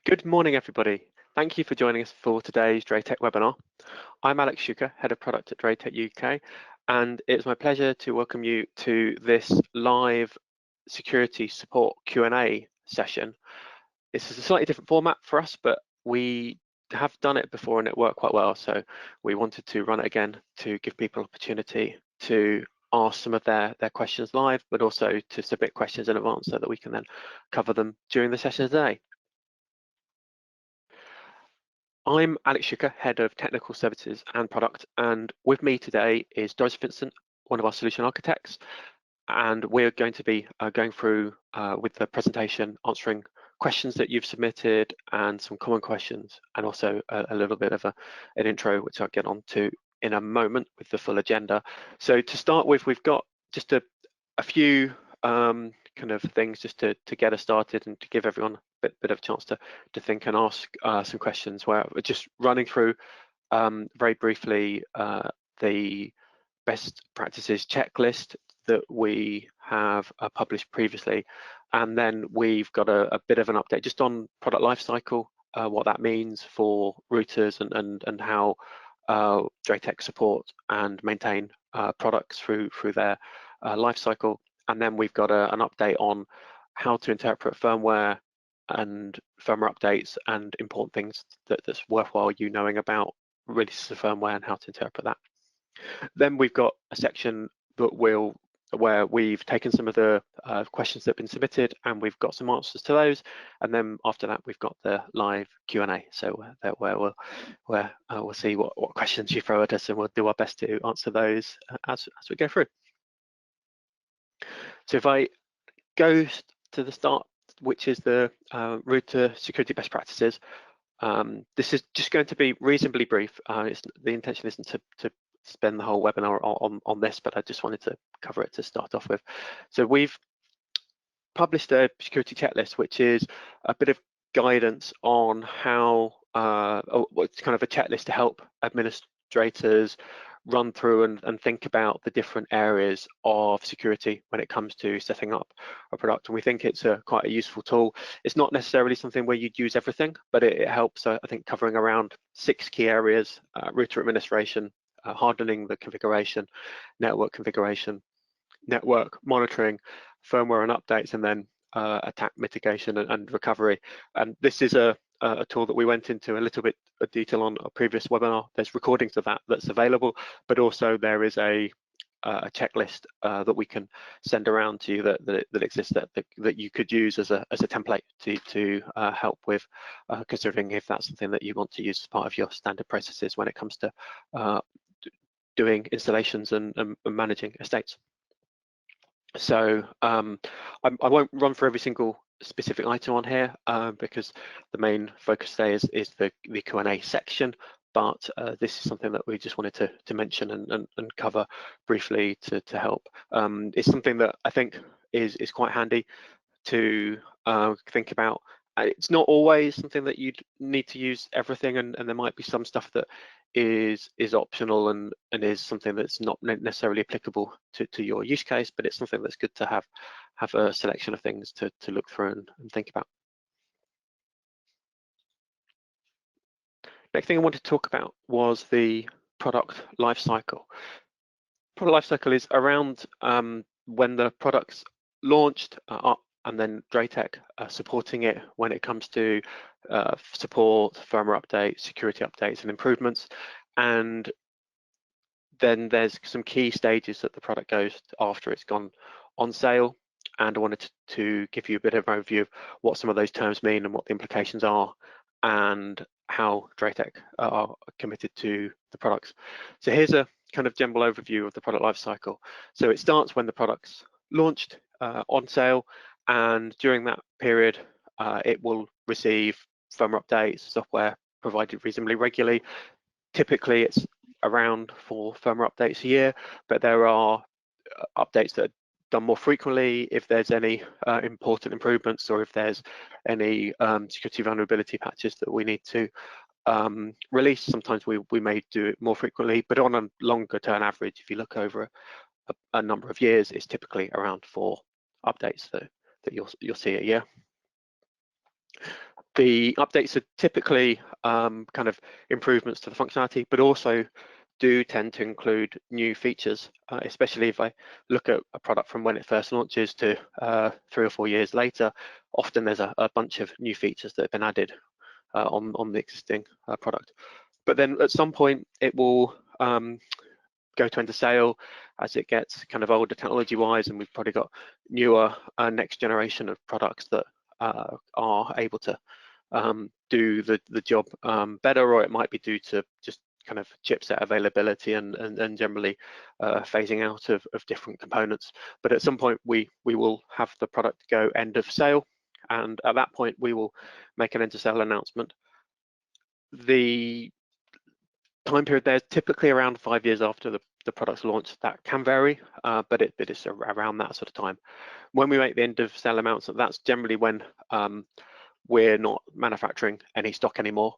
Good morning, everybody. Thank you for joining us for today's DrayTek webinar. I'm Alex Shuker, Head of Product at DrayTek UK, and it's my pleasure to welcome you to this live security support Q&A session. This is a slightly different format for us, but we have done it before and it worked quite well, so we wanted to run it again to give people opportunity to ask some of their questions live, but also to submit questions in advance so that we can then cover them during the session today. I'm Alex Shuker, Head of Technical Services and Product, and with me today is Doris Vincent, one of our solution architects, and we're going to be going through with the presentation, answering questions that you've submitted and some common questions, and also a little bit of an intro, which I'll get on to in a moment with the full agenda. So to start with, we've got just a few kind of things just to get us started and to give everyone a bit of a chance to think and ask some questions. Where we're just running through very briefly the best practices checklist that we have published previously, and then we've got a bit of an update just on product lifecycle, what that means for routers and how DrayTek support and maintain products through their lifecycle. And then we've got an update on how to interpret firmware and firmware updates and important things that's worthwhile you knowing about releases of firmware and how to interpret that. Then we've got a section that where we've taken some of the questions that have been submitted and we've got some answers to those, and then after that we've got the live Q&A, so where we'll see what questions you throw at us, and we'll do our best to answer those as we go through. So if I go to the start, which is the router security best practices, this is just going to be reasonably brief. The intention isn't to spend the whole webinar on this, but I just wanted to cover it to start off with. So we've published a security checklist, which is a bit of guidance on how, it's kind of a checklist to help administrators run through and think about the different areas of security when it comes to setting up a product. And we think it's quite a useful tool. It's not necessarily something where you'd use everything, but it helps, I think, covering around 6 key areas: router administration, hardening the configuration, network configuration, network monitoring, firmware and updates, and then attack mitigation and recovery. And this is a tool that we went into a little bit of detail on a previous webinar. There's recordings of that's available, but also there is a checklist that we can send around to you that exists that you could use as a template to help with considering if that's something that you want to use as part of your standard processes when it comes to doing installations and managing estates. So I won't run through every single specific item on here because the main focus today is the Q&A section, but this is something that we just wanted to mention and cover briefly to help. It's something that I think is quite handy to think about. It's not always something that you'd need to use everything, and there might be some stuff that is optional and is something that's not necessarily applicable to your use case, but it's something that's good to have a selection of things to look through and think about. Next thing I wanted to talk about was the product lifecycle. Product lifecycle is around when the product's launched and then DrayTek supporting it when it comes to support, firmware updates, security updates and improvements. And then there's some key stages that the product goes after it's gone on sale. And I wanted to give you a bit of an overview of what some of those terms mean and what the implications are and how DrayTek are committed to the products. So here's a kind of general overview of the product lifecycle. So it starts when the product's launched on sale, and during that period it will receive firmware updates, software provided reasonably regularly. Typically it's around 4 firmware updates a year, but there are updates that are done more frequently if there's any important improvements or if there's any security vulnerability patches that we need to release. Sometimes we may do it more frequently, but on a longer term average, if you look over a number of years, it's typically around 4 updates that you'll see a year. The updates are typically kind of improvements to the functionality, but also do tend to include new features, especially if I look at a product from when it first launches to 3 or 4 years later. Often there's a bunch of new features that have been added on the existing product. But then at some point it will go to end of sale as it gets kind of older technology-wise, and we've probably got newer next generation of products that are able to do the job better, or it might be due to just kind of chipset availability and generally phasing out of different components. But at some point we will have the product go end of sale, and at that point we will make an end of sale announcement. The time period there is typically around 5 years after the product's launch. That can vary, but it's around that sort of time. When we make the end of sale announcement, that's generally when we're not manufacturing any stock anymore.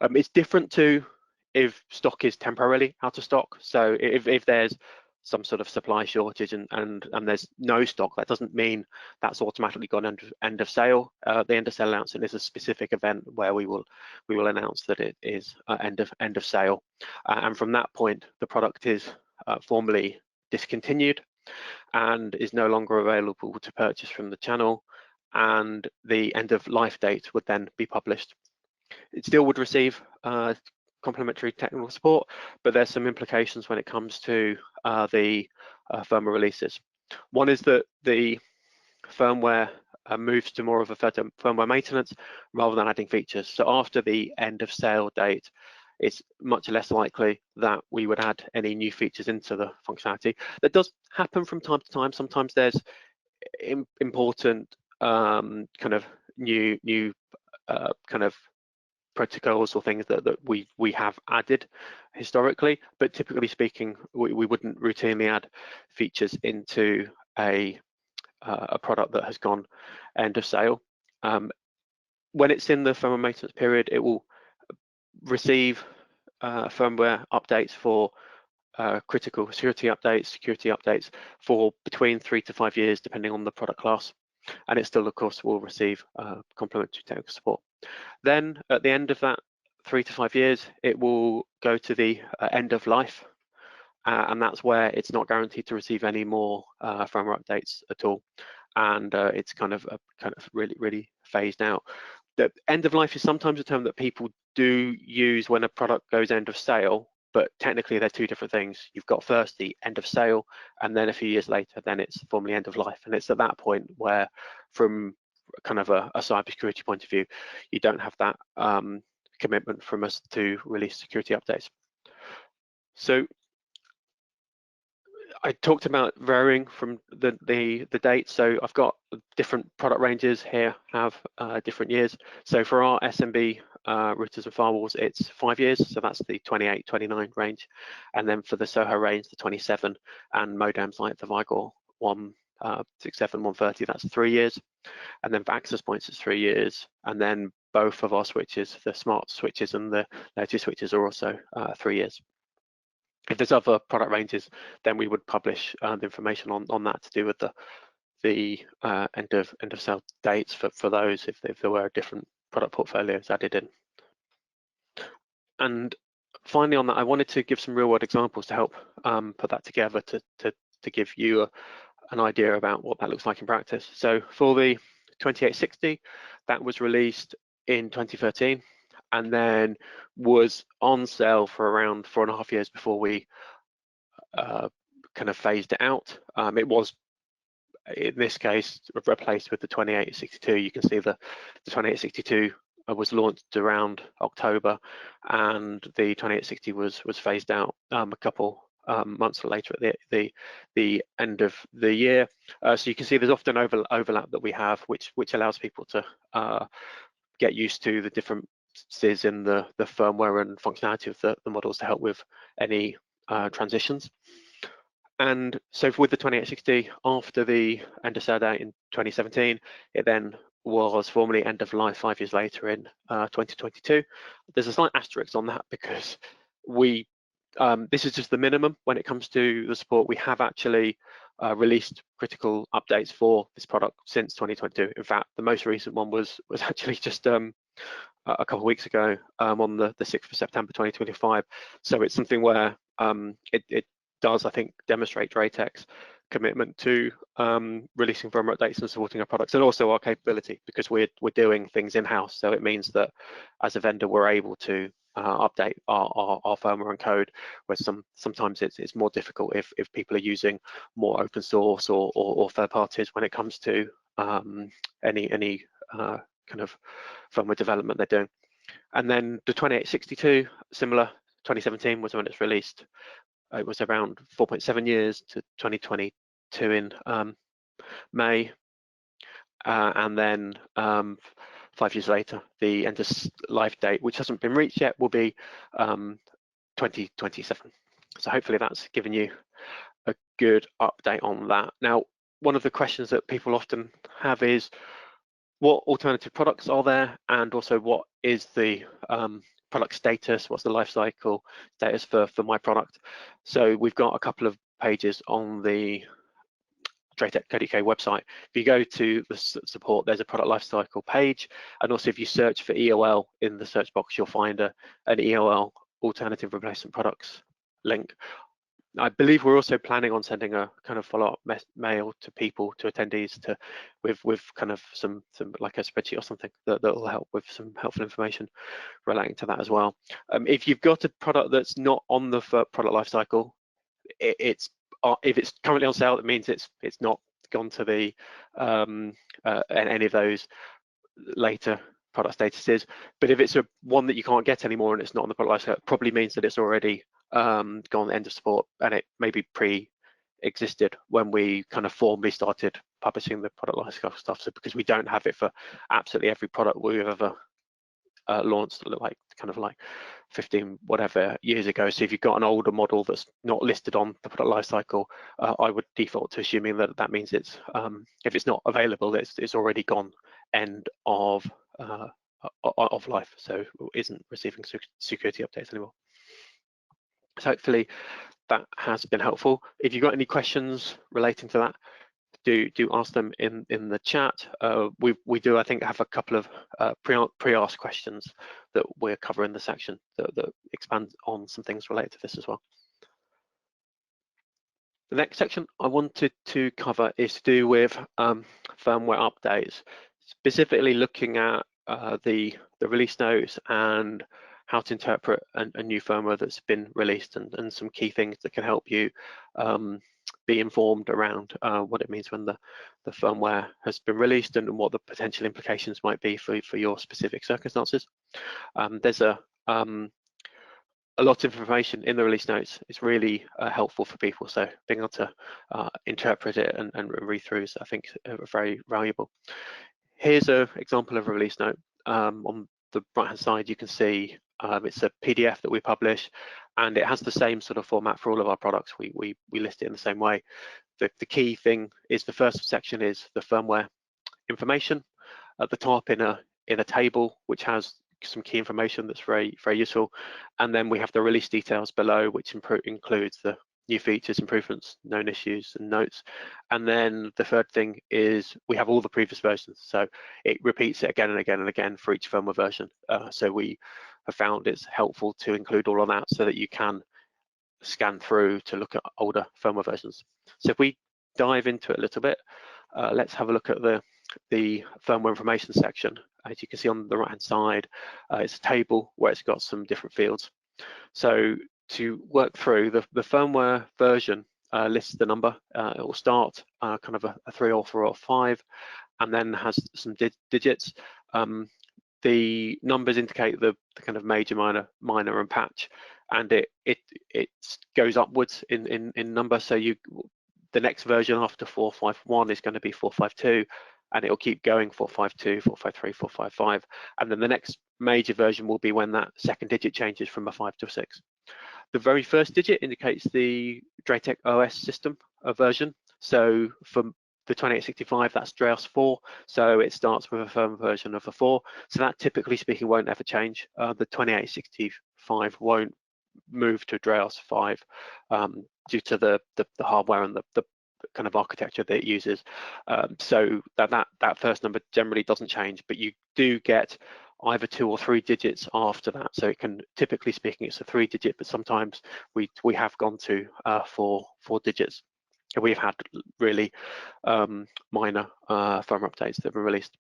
It's different to if stock is temporarily out of stock. So if there's some sort of supply shortage and there's no stock, that doesn't mean that's automatically gone end of sale. The end of sale announcement is a specific event where we will announce that it is end of sale, and from that point the product is formally discontinued and is no longer available to purchase from the channel, and the end of life date would then be published. It still would receive complementary technical support, but there's some implications when it comes to the firmware releases. One is that the firmware moves to more of a firmware maintenance rather than adding features. So after the end of sale date, it's much less likely that we would add any new features into the functionality. That does happen from time to time. Sometimes there's important kind of new kind of protocols or things that we have added historically, but typically speaking, we wouldn't routinely add features into a product that has gone end of sale. When it's in the firmware maintenance period, it will receive firmware updates for critical security updates for between 3 to 5 years, depending on the product class, and it still of course will receive complementary technical support. Then at the end of that 3 to 5 years, it will go to the end of life, and that's where it's not guaranteed to receive any more firmware updates at all, and it's kind of really phased out. The end of life is sometimes a term that people do use when a product goes end of sale, but technically they're two different things. You've got first the end of sale, and then a few years later, then it's formally end of life. And it's at that point where, from kind of a cybersecurity point of view, you don't have that commitment from us to release security updates. So I talked about varying from the date. So I've got different product ranges here, have different years. So for our SMB routers and firewalls, it's 5 years. So that's the 28, 29 range. And then for the Soho range, the 27, and modems like the Vigor 167, 130, that's 3 years. And then for access points, it's 3 years. And then both of our switches, the smart switches and the layer 2 switches, are also 3 years. If there's other product ranges, then we would publish the information on that to do with the end of sale dates for those if there were different product portfolios added in. And finally on that, I wanted to give some real world examples to help put that together to give you an idea about what that looks like in practice. So for the 2860, that was released in 2013. And then was on sale for around 4.5 years before we kind of phased it out. It was, in this case, replaced with the 2862. You can see the 2862 was launched around October, and the 2860 was phased out a couple months later at the end of the year. So you can see there's often overlap that we have, which allows people to get used to the different in the firmware and functionality of the models to help with any transitions. And so with the 2860, after the end of sale date in 2017, it then was formally end of life 5 years later in 2022. There's a slight asterisk on that because we this is just the minimum when it comes to the support. We have actually released critical updates for this product since 2022. In fact, the most recent one was actually just a couple of weeks ago, on the 6th of September 2025. So it's something where it does, I think, demonstrate DrayTek's commitment to releasing firmware updates and supporting our products, and also our capability, because we're doing things in-house. So it means that as a vendor, we're able to update our firmware and code, where sometimes it's more difficult if people are using more open source or third parties when it comes to any kind of firmware development they're doing. And then the 2862, similar, 2017 was when it's released. It was around 4.7 years to 2022 in May, and then 5 years later, the end of life date, which hasn't been reached yet, will be 2027. So hopefully that's given you a good update on that. Now, one of the questions that people often have is, what alternative products are there, and also what is the product status, what's the life cycle status for my product? So we've got a couple of pages on the DrayTek.co.uk website. If you go to the support, there's a product lifecycle page, and also if you search for EOL in the search box, you'll find an EOL alternative replacement products link. I believe we're also planning on sending a kind of follow-up mail to people, to attendees, with kind of some like a spreadsheet or something that will help with some helpful information relating to that as well. If you've got a product that's not on the product lifecycle, if it's currently on sale, it means it's not gone to the any of those later product statuses. But if it's one that you can't get anymore and it's not on the product lifecycle, it probably means that it's already gone end of support, and it maybe pre-existed when we kind of formally started publishing the product lifecycle stuff. So because we don't have it for absolutely every product we've ever launched, like 15 whatever years ago. So if you've got an older model that's not listed on the product lifecycle, I would default to assuming that means it's if it's not available, it's already gone end of life, so isn't receiving security updates anymore. So hopefully that has been helpful. If you've got any questions relating to that, do ask them in the chat. We do, I think, have a couple of pre-asked questions that we'll cover in the section that expand on some things related to this as well. The next section I wanted to cover is to do with firmware updates, specifically looking at the release notes and how to interpret a new firmware that's been released, and some key things that can help you be informed around what it means when the firmware has been released, and what the potential implications might be for your specific circumstances. There's a lot of information in the release notes. It's really helpful for people, so being able to interpret it and read through is, I think, very valuable. Here's an example of a release note. On the right hand side, you can see it's a PDF that we publish, and it has the same sort of format for all of our products. We list it in the same way. The key thing is, the first section is the firmware information at the top in a table, which has some key information that's very useful, and then we have the release details below, which includes the new features, improvements, known issues, and notes. And then the third thing is we have all the previous versions, so it repeats it again and again and again for each firmware version. So we have found it's helpful to include all of that so that you can scan through to look at older firmware versions. So if we dive into it a little bit, let's have a look at the firmware information section. As you can see on the right hand side, it's a table where it's got some different fields. So to work through, the firmware version lists the number. It will start kind of a 3 or 4 or 5, and then has some digits. The numbers indicate the kind of major, minor, and patch, and it goes upwards in number. So the next version after 451 is going to be 452, and it will keep going 452, 453, 455, and then the next major version will be when that second digit changes from a 5 to a 6. The very first digit indicates the DrayTek OS system version. So for the 2865, that's Drayos 4, so it starts with a firm version of a 4. So that, typically speaking, won't ever change. The 2865 won't move to Drayos 5 due to the hardware and the kind of architecture that it uses. So that first number generally doesn't change, but you do get either 2 or 3 digits after that. So it can, typically speaking, it's a 3-digit, but sometimes we have gone to 4 digits. We've had really minor firmware updates that have been released.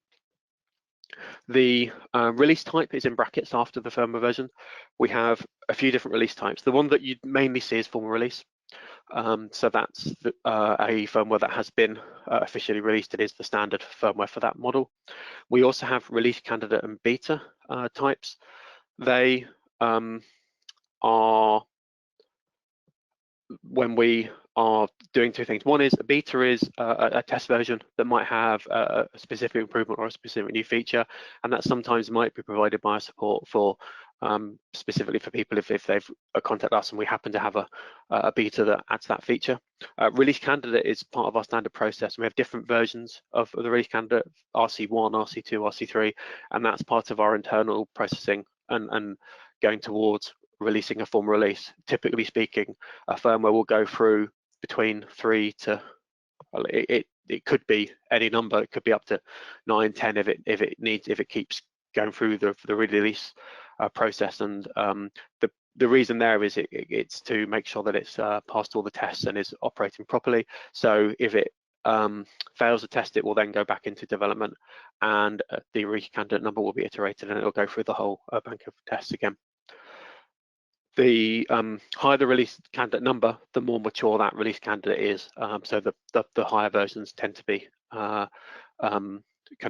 The release type is in brackets after the firmware version. We have a few different release types. The one that you mainly see is formal release. So that's a firmware that has been officially released. It is the standard firmware for that model. We also have release candidate and beta types. They are when we are doing 2 things. One is a beta is a test version that might have a specific improvement or a specific new feature, and that sometimes might be provided by support for specifically for people if they've contacted us and we happen to have a beta that adds that feature. Release candidate is part of our standard process, and we have different versions of the release candidate, RC1, RC2, RC3, and that's part of our internal processing and going towards releasing a formal release. Typically speaking, a firmware will go through between 3 to, well, it could be any number. It could be up to 9, 10 if it keeps going through the release process. And the reason there is it's to make sure that it's passed all the tests and is operating properly. So if it fails a test, it will then go back into development, and the release candidate number will be iterated, and it will go through the whole bank of tests again. The higher the release candidate number, the more mature that release candidate is. So the higher versions tend to be kind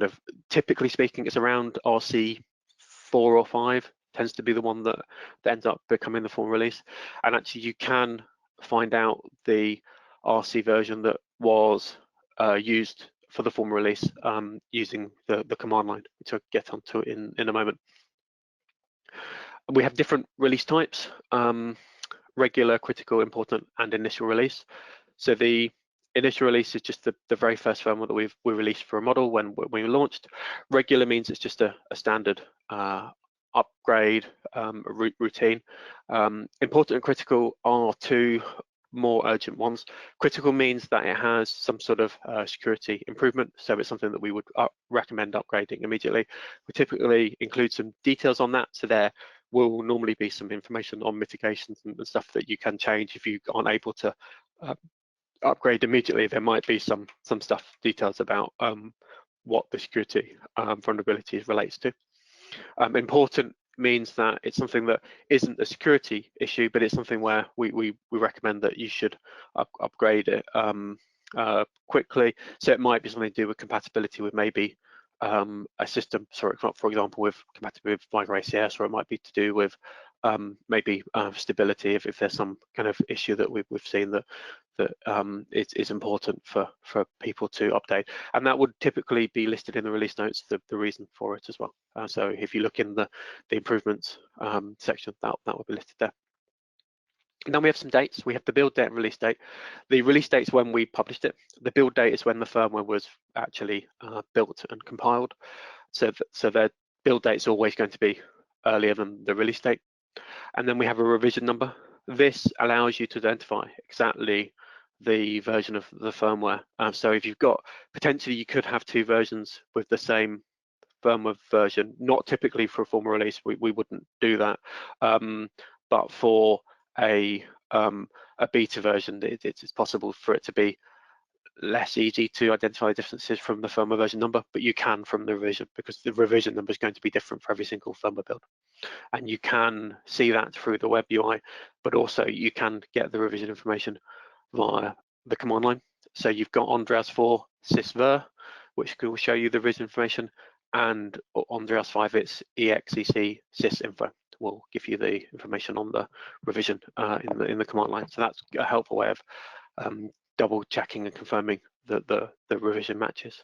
of, typically speaking, it's around RC 4 or 5 tends to be the one that ends up becoming the formal release. And actually, you can find out the RC version that was used for the formal release using the command line, which I'll get onto in a moment. We have different release types: regular, critical, important, and initial release. So the initial release is just the very first firmware that we released for a model when we launched. Regular means it's just a standard upgrade routine. Important and critical are 2 more urgent ones. Critical means that it has some sort of security improvement, so it's something that we would recommend upgrading immediately. We typically include some details on that, so there will normally be some information on mitigations and stuff that you can change if you aren't able to upgrade immediately. There might be some stuff, details about what the security vulnerabilities relates to. Important means that it's something that isn't a security issue, but it's something where we recommend that you should upgrade it quickly. So it might be something to do with compatibility with maybe a system, for example, with compatibility with Migra ACS, or it might be to do with maybe stability if there's some kind of issue that we've seen that is important for people to update, and that would typically be listed in the release notes, the reason for it as well. So if you look in the improvements section, that would be listed there. And then we have some dates. We have the build date and release date. The release date is when we published it. The build date is when the firmware was actually built and compiled. So the build date is always going to be earlier than the release date. And then we have a revision number. This allows you to identify exactly the version of the firmware. So if you've got, potentially you could have 2 versions with the same firmware version. Not typically for a formal release, we wouldn't do that. But for a beta version, it's possible for it to be less easy to identify differences from the firmware version number, but you can from the revision, because the revision number is going to be different for every single firmware build. And you can see that through the web UI, but also you can get the revision information via the command line. So you've got Andreas 4 sysver, which will show you the revision information, and on Andreas 5 it's exec sysinfo will give you the information on the revision in the command line. So that's a helpful way of double checking and confirming that the revision matches.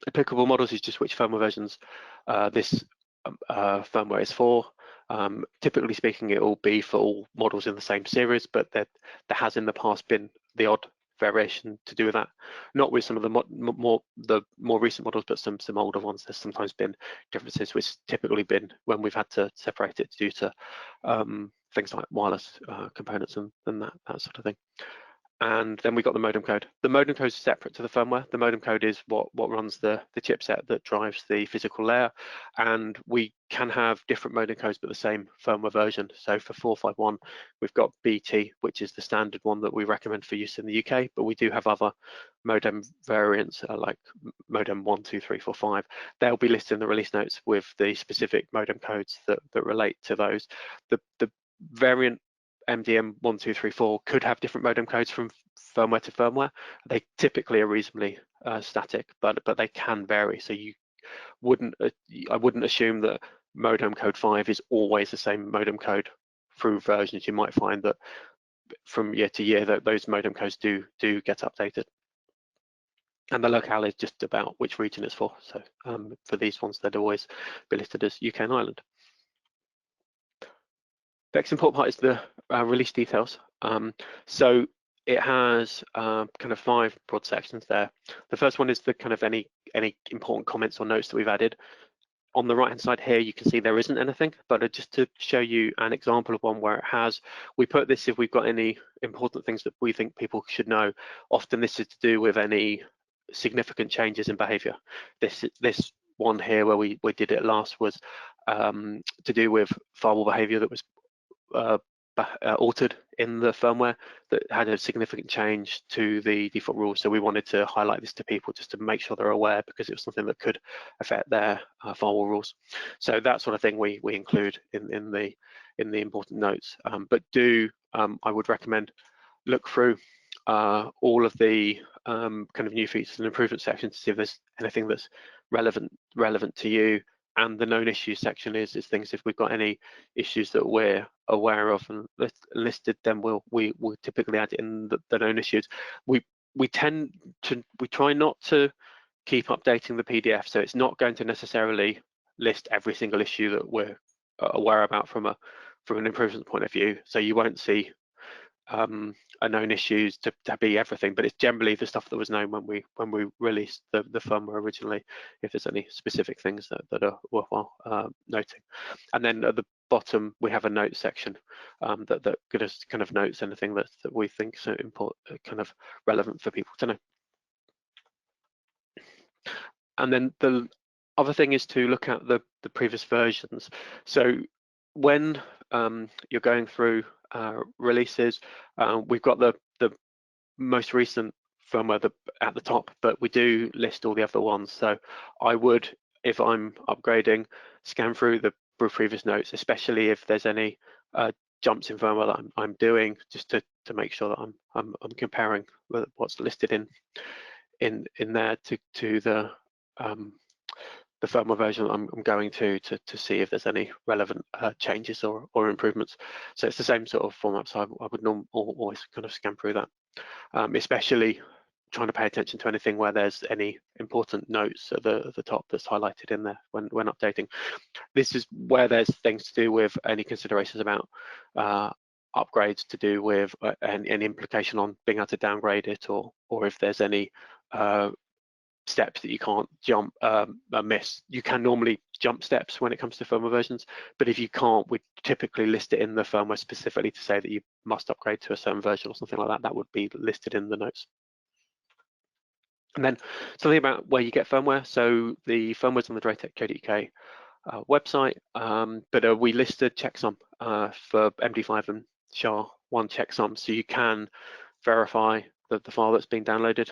Applicable models is just which firmware versions this firmware is for. Typically speaking, it will be for all models in the same series, but there has in the past been the odd variation to do with that. Not with some of the more recent models, but some older ones. There's sometimes been differences, which typically been when we've had to separate it due to things like wireless components and that sort of thing. And then we got the modem code. The modem code is separate to the firmware. The modem code is what runs the chipset that drives the physical layer. And we can have different modem codes, but the same firmware version. So for 451, we've got BT, which is the standard one that we recommend for use in the UK, but we do have other modem variants like modem 1, 2, 3, 4, 5. They'll be listed in the release notes with the specific modem codes that relate to those. The variant MDM 1, 2, 3, 4 could have different modem codes from firmware to firmware. They typically are reasonably static, but they can vary. So you wouldn't, I wouldn't assume that modem code 5 is always the same modem code through versions. You might find that from year to year that those modem codes do get updated. And the locale is just about which region it's for. So for these ones, they'd always be listed as UK and Ireland. The next important part is the release details. So it has kind of 5 broad sections there. The first one is the kind of any important comments or notes that we've added. On the right hand side here, you can see there isn't anything, but just to show you an example of one where it has, we put this if we've got any important things that we think people should know. Often this is to do with any significant changes in behavior. This one here where we did it last was to do with firewall behavior that was altered in the firmware that had a significant change to the default rules. So we wanted to highlight this to people just to make sure they're aware, because it was something that could affect their firewall rules. So that sort of thing we include in the important notes. But I would recommend look through all of the kind of new features and improvement sections to see if there's anything that's relevant to you. And the known issues section is things if we've got any issues that we're aware of and listed, then we'll typically add it in the known issues. We try not to keep updating the PDF, so it's not going to necessarily list every single issue that we're aware about from an improvement point of view. So you won't see a known issues to be everything, but it's generally the stuff that was known when we released the firmware originally, if there's any specific things that are worthwhile noting. And then at the bottom we have a notes section that just kind of notes anything that we think is important, kind of relevant for people to know. And then the other thing is to look at the previous versions. So when you're going through releases, we've got the most recent firmware at the top, but we do list all the other ones. So I would, if I'm upgrading, scan through the previous notes, especially if there's any jumps in firmware that I'm doing, just to make sure that I'm comparing what's listed in there to the firmware version I'm going to see if there's any relevant changes or improvements. So it's the same sort of format, so I would always kind of scan through that, especially trying to pay attention to anything where there's any important notes at the top that's highlighted in there when updating. This is where there's things to do with any considerations about upgrades to do with any implication on being able to downgrade it, or if there's any steps that you can't jump miss. You can normally jump steps when it comes to firmware versions, but if you can't, we typically list it in the firmware specifically to say that you must upgrade to a certain version or something like that. That would be listed in the notes. And then something about where you get firmware. So the firmware's on the DrayTek UK website, but we listed checksum for MD5 and SHA-1 checksum, so you can verify the file that's being downloaded.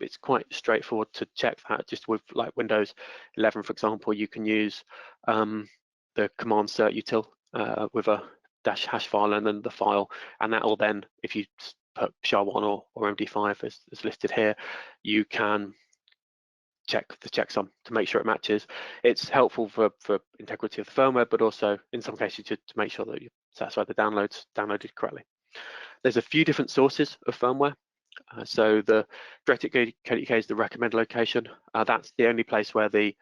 It's quite straightforward to check that. Just with like Windows 11, for example, you can use the command cert util with a -hash file and then the file, and that will then, if you put SHA-1 or MD5 as listed here, you can check the checksum to make sure it matches. It's helpful for integrity of the firmware, but also in some cases to make sure that you satisfy the downloaded correctly. There's a few different sources of firmware. So the DrayTek UK is the recommend location. That's the only place where the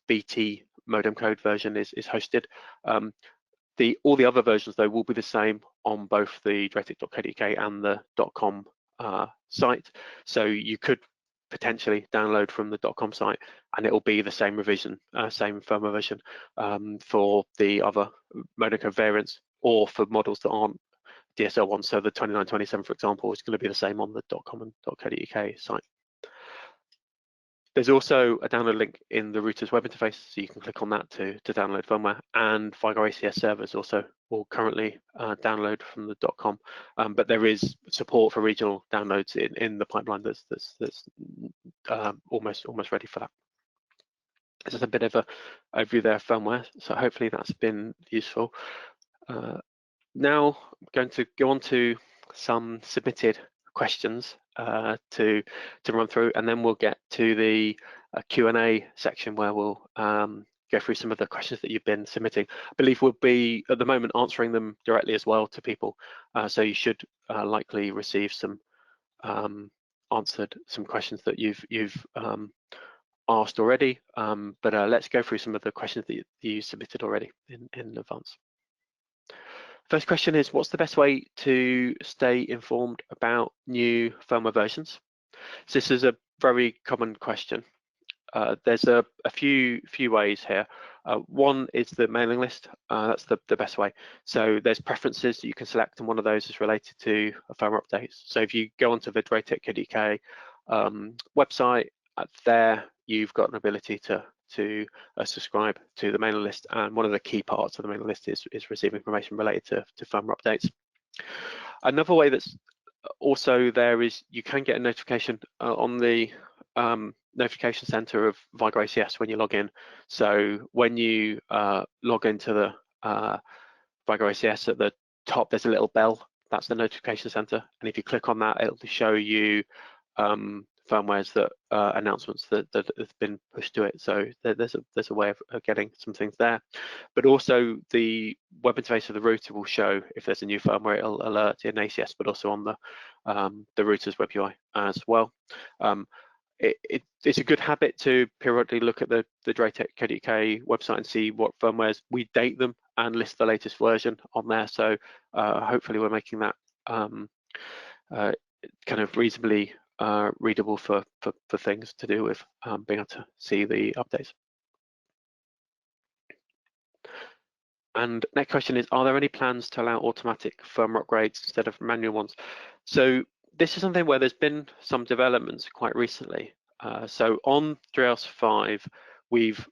BT modem code version is hosted. All the other versions though will be the same on both the DrayTek.co.uk and the .com site. So you could potentially download from the .com site, and it will be the same revision, same firmware version for the other modem code variants, or for models that aren't DSL one, so the 2927, for example, is going to be the same on the .com and .co.uk site. There's also a download link in the router's web interface, so you can click on that to download firmware, and Vigo ACS servers also will currently download from the .com, but there is support for regional downloads in the pipeline that's almost ready for that. This is a bit of a overview there of firmware, so hopefully that's been useful. Now I'm going to go on to some submitted questions to run through, and then we'll get to the Q&A section where we'll go through some of the questions that you've been submitting. I believe we'll be at the moment answering them directly as well to people, so you should likely receive some answered some questions that you've asked already, but let's go through some of the questions that you submitted already in advance. First question is, what's the best way to stay informed about new firmware versions? So this is a very common question. There's a few ways here. One is the mailing list. That's the best way. So there's preferences that you can select, and one of those is related to firmware updates. So if you go onto the DrayTek website, there you've got an ability to subscribe to the mailing list, and one of the key parts of the mailing list is receiving information related to firmware updates. Another way that's also there is you can get a notification on the notification center of Vigo ACS when you log in. So when you log into the Vigo ACS, at the top there's a little bell. That's the notification center, and if you click on that, it'll show you firmwares that announcements that have been pushed to it. So there's a way of getting some things there, but also the web interface of the router will show if there's a new firmware. It'll alert in ACS, but also on the router's web UI as well. It's a good habit to periodically look at the DrayTek .co.uk website and see what firmwares. We date them and list the latest version on there. So hopefully we're making that kind of reasonably readable for things to do with being able to see the updates. And next question is, are there any plans to allow automatic firmware upgrades instead of manual ones? So this is something where there's been some developments quite recently. So on DrayOS 5, we've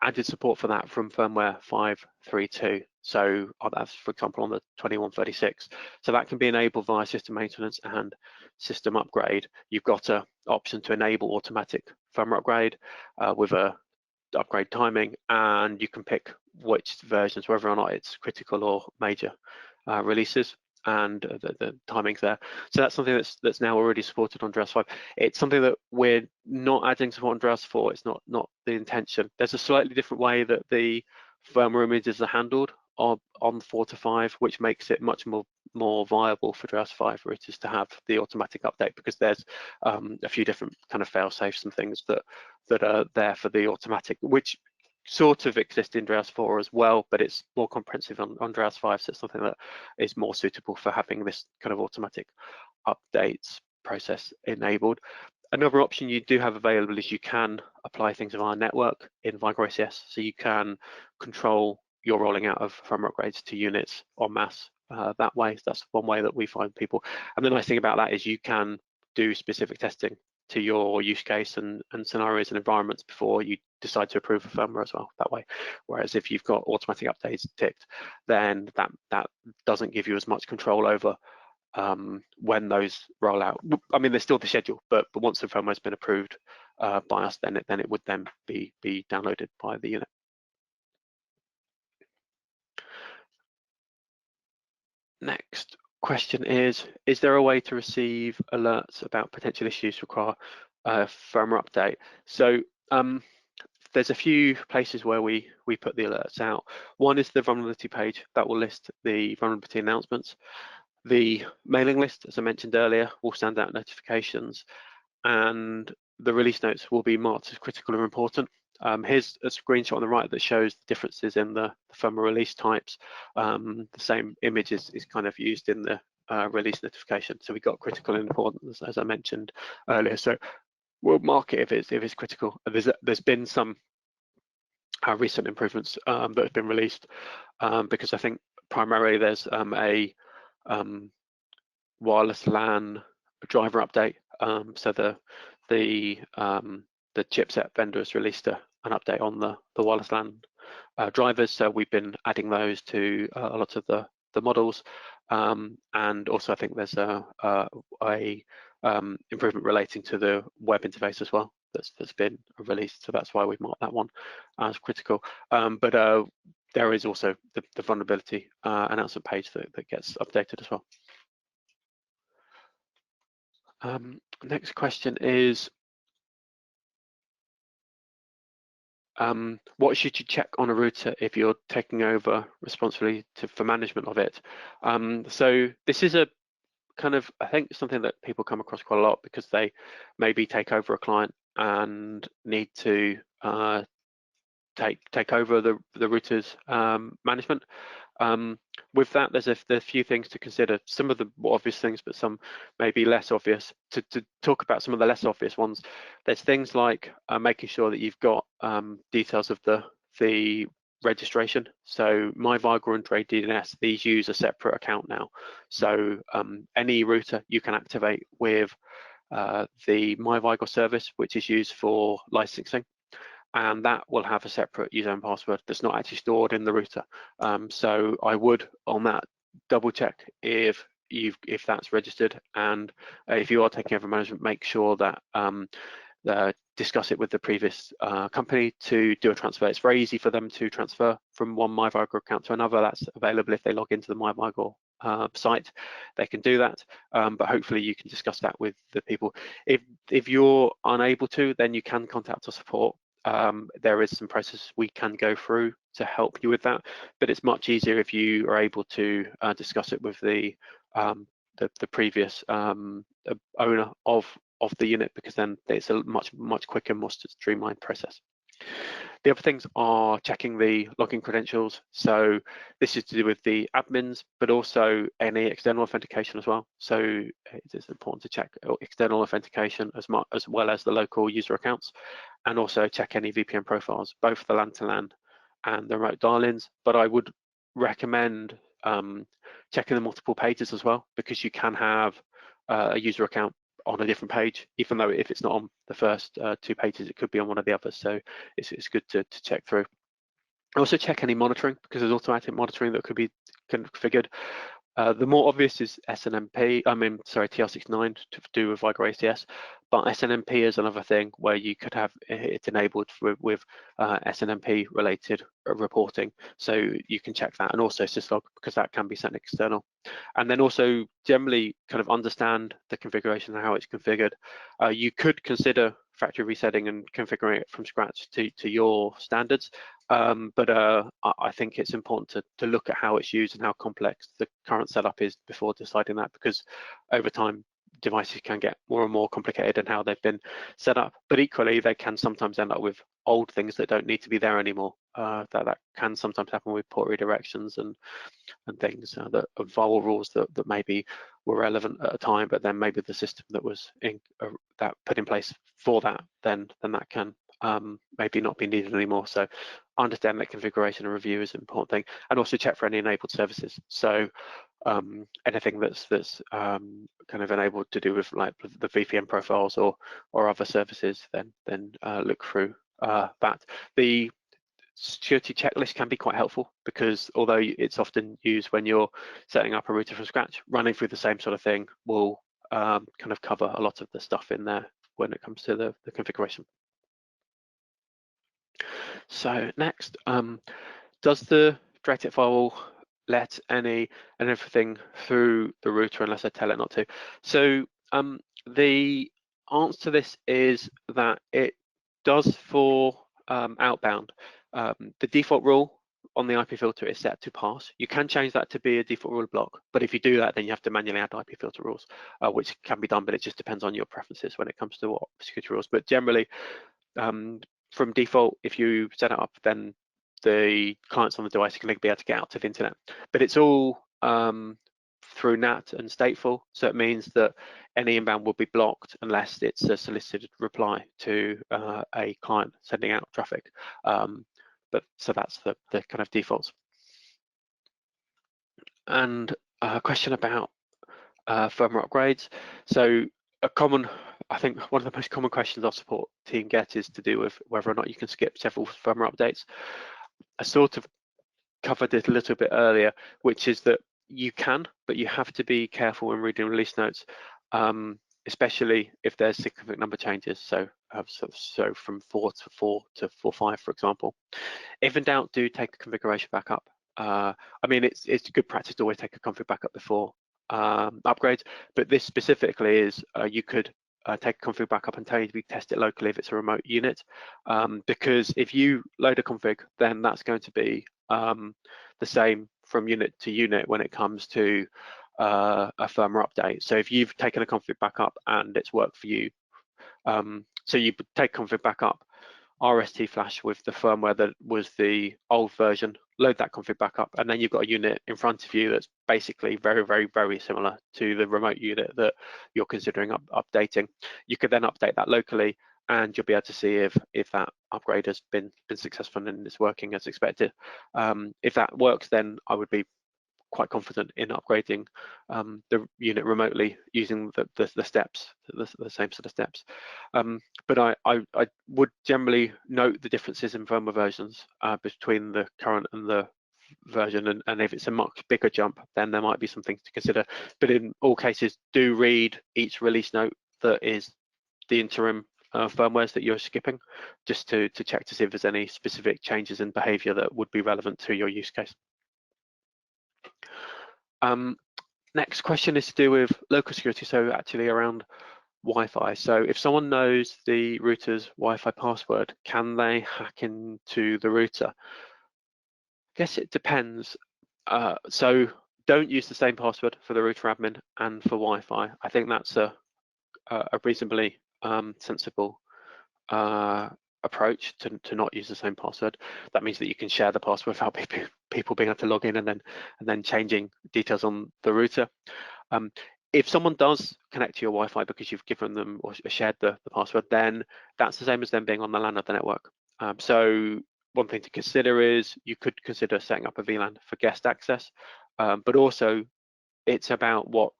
added support for that from firmware 5.3.2. So that's, for example, on the 2136. So that can be enabled via system maintenance and system upgrade. You've got an option to enable automatic firmware upgrade with a upgrade timing, and you can pick which versions, whether or not it's critical or major releases, and the timings there. So that's something that's now already supported on DrayOS 5. It's something that we're not adding support on DrayOS 4. It's not the intention. There's a slightly different way that the firmware images are handled on 4 to 5, which makes it much more viable for DrayOS 5 routers to have the automatic update, because there's a few different kind of fail safes and things that are there for the automatic, which sort of exist in DrayOS 4 as well, but it's more comprehensive on DrayOS 5, so it's something that is more suitable for having this kind of automatic updates process enabled. Another option you do have available is you can apply things via network in Vigo ACS, so you can control your rolling out of firmware upgrades to units en masse that way. So that's one way that we find people. And the nice thing about that is you can do specific testing to your use case and scenarios and environments before you decide to approve a firmware as well that way. Whereas if you've got automatic updates ticked, then that doesn't give you as much control over when those roll out. I mean, there's still the schedule, but once the firmware's been approved by us, then it would then be downloaded by the unit. Next question is there a way to receive alerts about potential issues require firmware update? So there's a few places where we put the alerts out. One is the vulnerability page that will list the vulnerability announcements. The mailing list, as I mentioned earlier, will send out notifications, and the release notes will be marked as critical or important. Here's a screenshot on the right that shows the differences in the firmware release types. The same image is kind of used in the release notification. So we've got critical and important, as I mentioned earlier. So we'll mark it if it's critical. There's been some recent improvements that have been released because I think primarily there's a wireless LAN driver update. So the chipset vendor has released an update on the wireless LAN drivers. So we've been adding those to a lot of the models, and also I think there's a improvement relating to the web interface as well that's been released. So that's why we've marked that one as critical. But there is also the vulnerability announcement page that gets updated as well. Next question is, what should you check on a router if you're taking over responsibility for management of it? So this is a kind of, I think, something that people come across quite a lot because they maybe take over a client and need to take over the router's management. With that, there's a few things to consider. Some of the more obvious things, but some maybe less obvious. To talk about some of the less obvious ones, there's things like making sure that you've got details of the registration. So MyViger and DrayTek, these use a separate account now. So any router you can activate with the MyViger service, which is used for licensing, and that will have a separate user and password that's not actually stored in the router. So I would, on that, double check if that's registered, and if you are taking over management, make sure that discuss it with the previous company to do a transfer. It's very easy for them to transfer from one MyViger account to another. That's available if they log into the MyViger site. They can do that, but hopefully you can discuss that with the people. If you're unable to, then you can contact our support. There is some process we can go through to help you with that, but it's much easier if you are able to discuss it with the previous owner of the unit, because then it's a much quicker, more streamlined process. The other things are checking the login credentials. So this is to do with the admins, but also any external authentication as well. So it's important to check external authentication as well as the local user accounts, and also check any VPN profiles, both the LAN to LAN and the remote dial-ins. But I would recommend checking the multiple pages as well, because you can have a user account on a different page, even though if it's not on the first 2 pages, it could be on one of the others. So it's good to check through. Also check any monitoring, because there's automatic monitoring that could be configured. The more obvious is SNMP, TR69 to do with Viger ACS, but SNMP is another thing where you could have it enabled with SNMP related reporting. So you can check that, and also syslog, because that can be sent external. And then also generally kind of understand the configuration and how it's configured. You could consider factory resetting and configuring it from scratch to your standards. But I think it's important to look at how it's used and how complex the current setup is before deciding that, because over time devices can get more and more complicated in how they've been set up. But equally, they can sometimes end up with old things that don't need to be there anymore. That can sometimes happen with port redirections and things that firewall rules that maybe were relevant at a time, but then maybe the system that was that put in place for that, then that can maybe not be needed anymore. So understand that configuration and review is an important thing, and also check for any enabled services. So anything that's kind of enabled to do with like the VPN profiles or other services, then look through that. The security checklist can be quite helpful, because although it's often used when you're setting up a router from scratch, running through the same sort of thing will kind of cover a lot of the stuff in there when it comes to the configuration. So next, does the DrayTek firewall let everything through the router unless I tell it not to? So the answer to this is that it does for outbound. The default rule on the IP filter is set to pass. You can change that to be a default rule block, but if you do that, then you have to manually add IP filter rules, which can be done, but it just depends on your preferences when it comes to what security rules. But generally, from default, if you set it up, then the clients on the device can be able to get out to the internet. But it's all through NAT and stateful, so it means that any inbound will be blocked unless it's a solicited reply to a client sending out traffic. But so that's the kind of defaults. And question about firmware upgrades. So I think one of the most common questions our support team get is to do with whether or not you can skip several firmware updates. I sort of covered it a little bit earlier, which is that you can, but you have to be careful when reading release notes, especially if there's significant number changes. So from 4 to 4 to 4.5, for example. If in doubt, do take a configuration backup. I mean, it's good practice to always take a config backup before upgrades, but this specifically is you could take a config backup and test it locally if it's a remote unit, because if you load a config, then that's going to be the same from unit to unit when it comes to a firmware update. So if you've taken a config backup and it's worked for you, so you take config backup, RST flash with the firmware that was the old version, load that config back up, and then you've got a unit in front of you that's basically very, very, very similar to the remote unit that you're considering updating. You could then update that locally, and you'll be able to see if that upgrade has been successful and is working as expected. If that works, then I would be quite confident in upgrading the unit remotely using the steps, the same sort of steps. But I would generally note the differences in firmware versions between the current and the version, and if it's a much bigger jump, then there might be some things to consider. But in all cases, do read each release note that is the interim firmwares that you're skipping, just to check to see if there's any specific changes in behavior that would be relevant to your use case. Next question is to do with local security, so actually around Wi-Fi. So if someone knows the router's Wi-Fi password, can they hack into the router? I guess it depends. So don't use the same password for the router admin and for Wi-Fi. I think that's a reasonably sensible approach to not use the same password. That means that you can share the password without people being able to log in and then changing details on the router. If someone does connect to your Wi-Fi because you've given them or shared the password, then that's the same as them being on the LAN of the network. So one thing to consider is you could consider setting up a VLAN for guest access, but also it's about what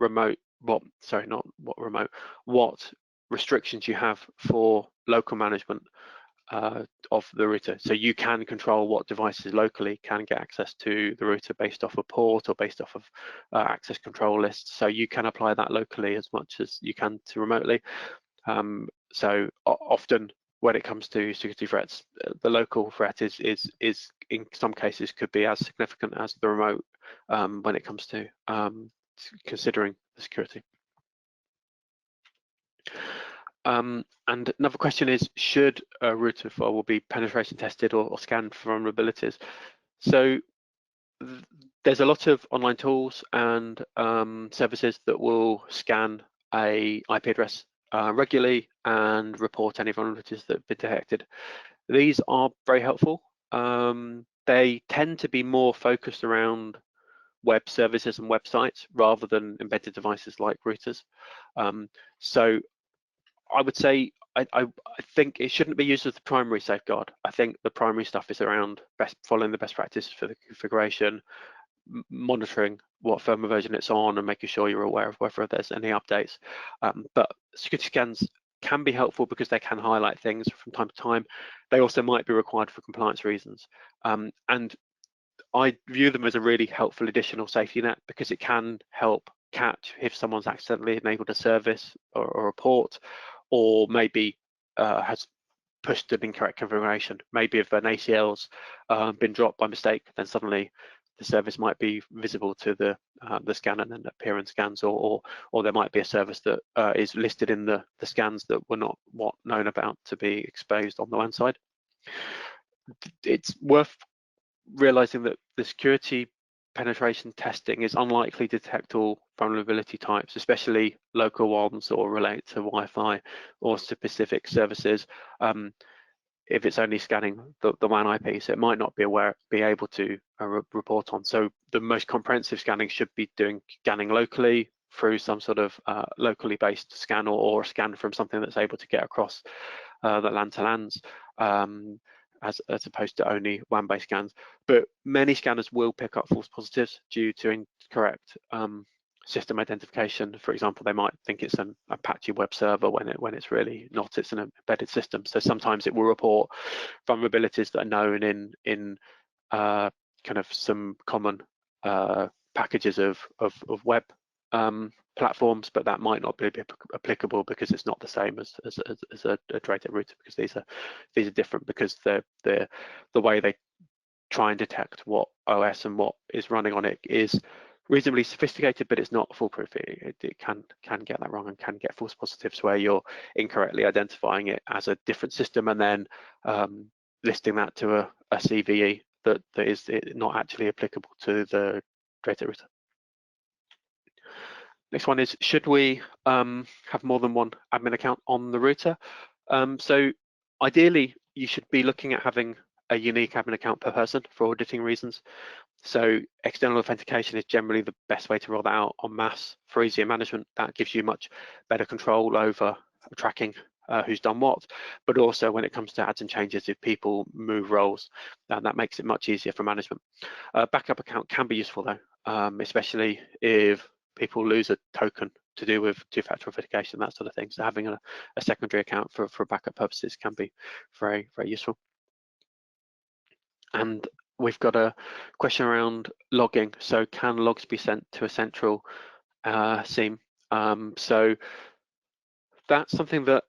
restrictions you have for local management of the router. So you can control what devices locally can get access to the router based off a port or based off of access control lists. So you can apply that locally as much as you can to remotely. So often when it comes to security threats, the local threat is in some cases could be as significant as the remote when it comes to considering the security. And another question is, should a router firewall be penetration tested or scanned for vulnerabilities? So there's a lot of online tools and services that will scan a IP address regularly and report any vulnerabilities that have been detected. These are very helpful. They tend to be more focused around web services and websites rather than embedded devices like routers. So I would say I think it shouldn't be used as the primary safeguard. I think the primary stuff is around following the best practices for the configuration, monitoring what firmware version it's on, and making sure you're aware of whether there's any updates. But security scans can be helpful because they can highlight things from time to time. They also might be required for compliance reasons. And I view them as a really helpful additional safety net because it can help catch if someone's accidentally enabled a service or a port, or maybe has pushed an incorrect configuration. Maybe if an ACL's been dropped by mistake, then suddenly the service might be visible to the scanner and then appear in scans, or there might be a service that is listed in the scans that were not known about to be exposed on the LAN side. It's worth realizing that the security penetration testing is unlikely to detect all vulnerability types, especially local ones or related to Wi-Fi or specific services. If it's only scanning the WAN IP, so it might not be able to report on. So the most comprehensive scanning should be scanning locally through some sort of locally based scan or a scan from something that's able to get across the LAN to LANs. as opposed to only WAN-based scans. But many scanners will pick up false positives due to incorrect system identification. For example, they might think it's an Apache web server when it's really not. It's an embedded system. So sometimes it will report vulnerabilities that are known in kind of some common packages of web platforms, but that might not be applicable because it's not the same as a DrayTek router, because these are different, because the way they try and detect what OS and what is running on it is reasonably sophisticated, but it's not foolproof. It can get that wrong and can get false positives where you're incorrectly identifying it as a different system and then listing that to a CVE that is not actually applicable to the DrayTek router. Next one is, should we have more than one admin account on the router? So ideally, you should be looking at having a unique admin account per person for auditing reasons. So external authentication is generally the best way to roll that out en masse for easier management. That gives you much better control over tracking who's done what, but also when it comes to adds and changes, if people move roles, that makes it much easier for management. Backup account can be useful though, especially if people lose a token to do with two-factor authentication, that sort of thing. So having a secondary account for backup purposes can be very, very useful. And we've got a question around logging. So can logs be sent to a central SIEM? So that's something that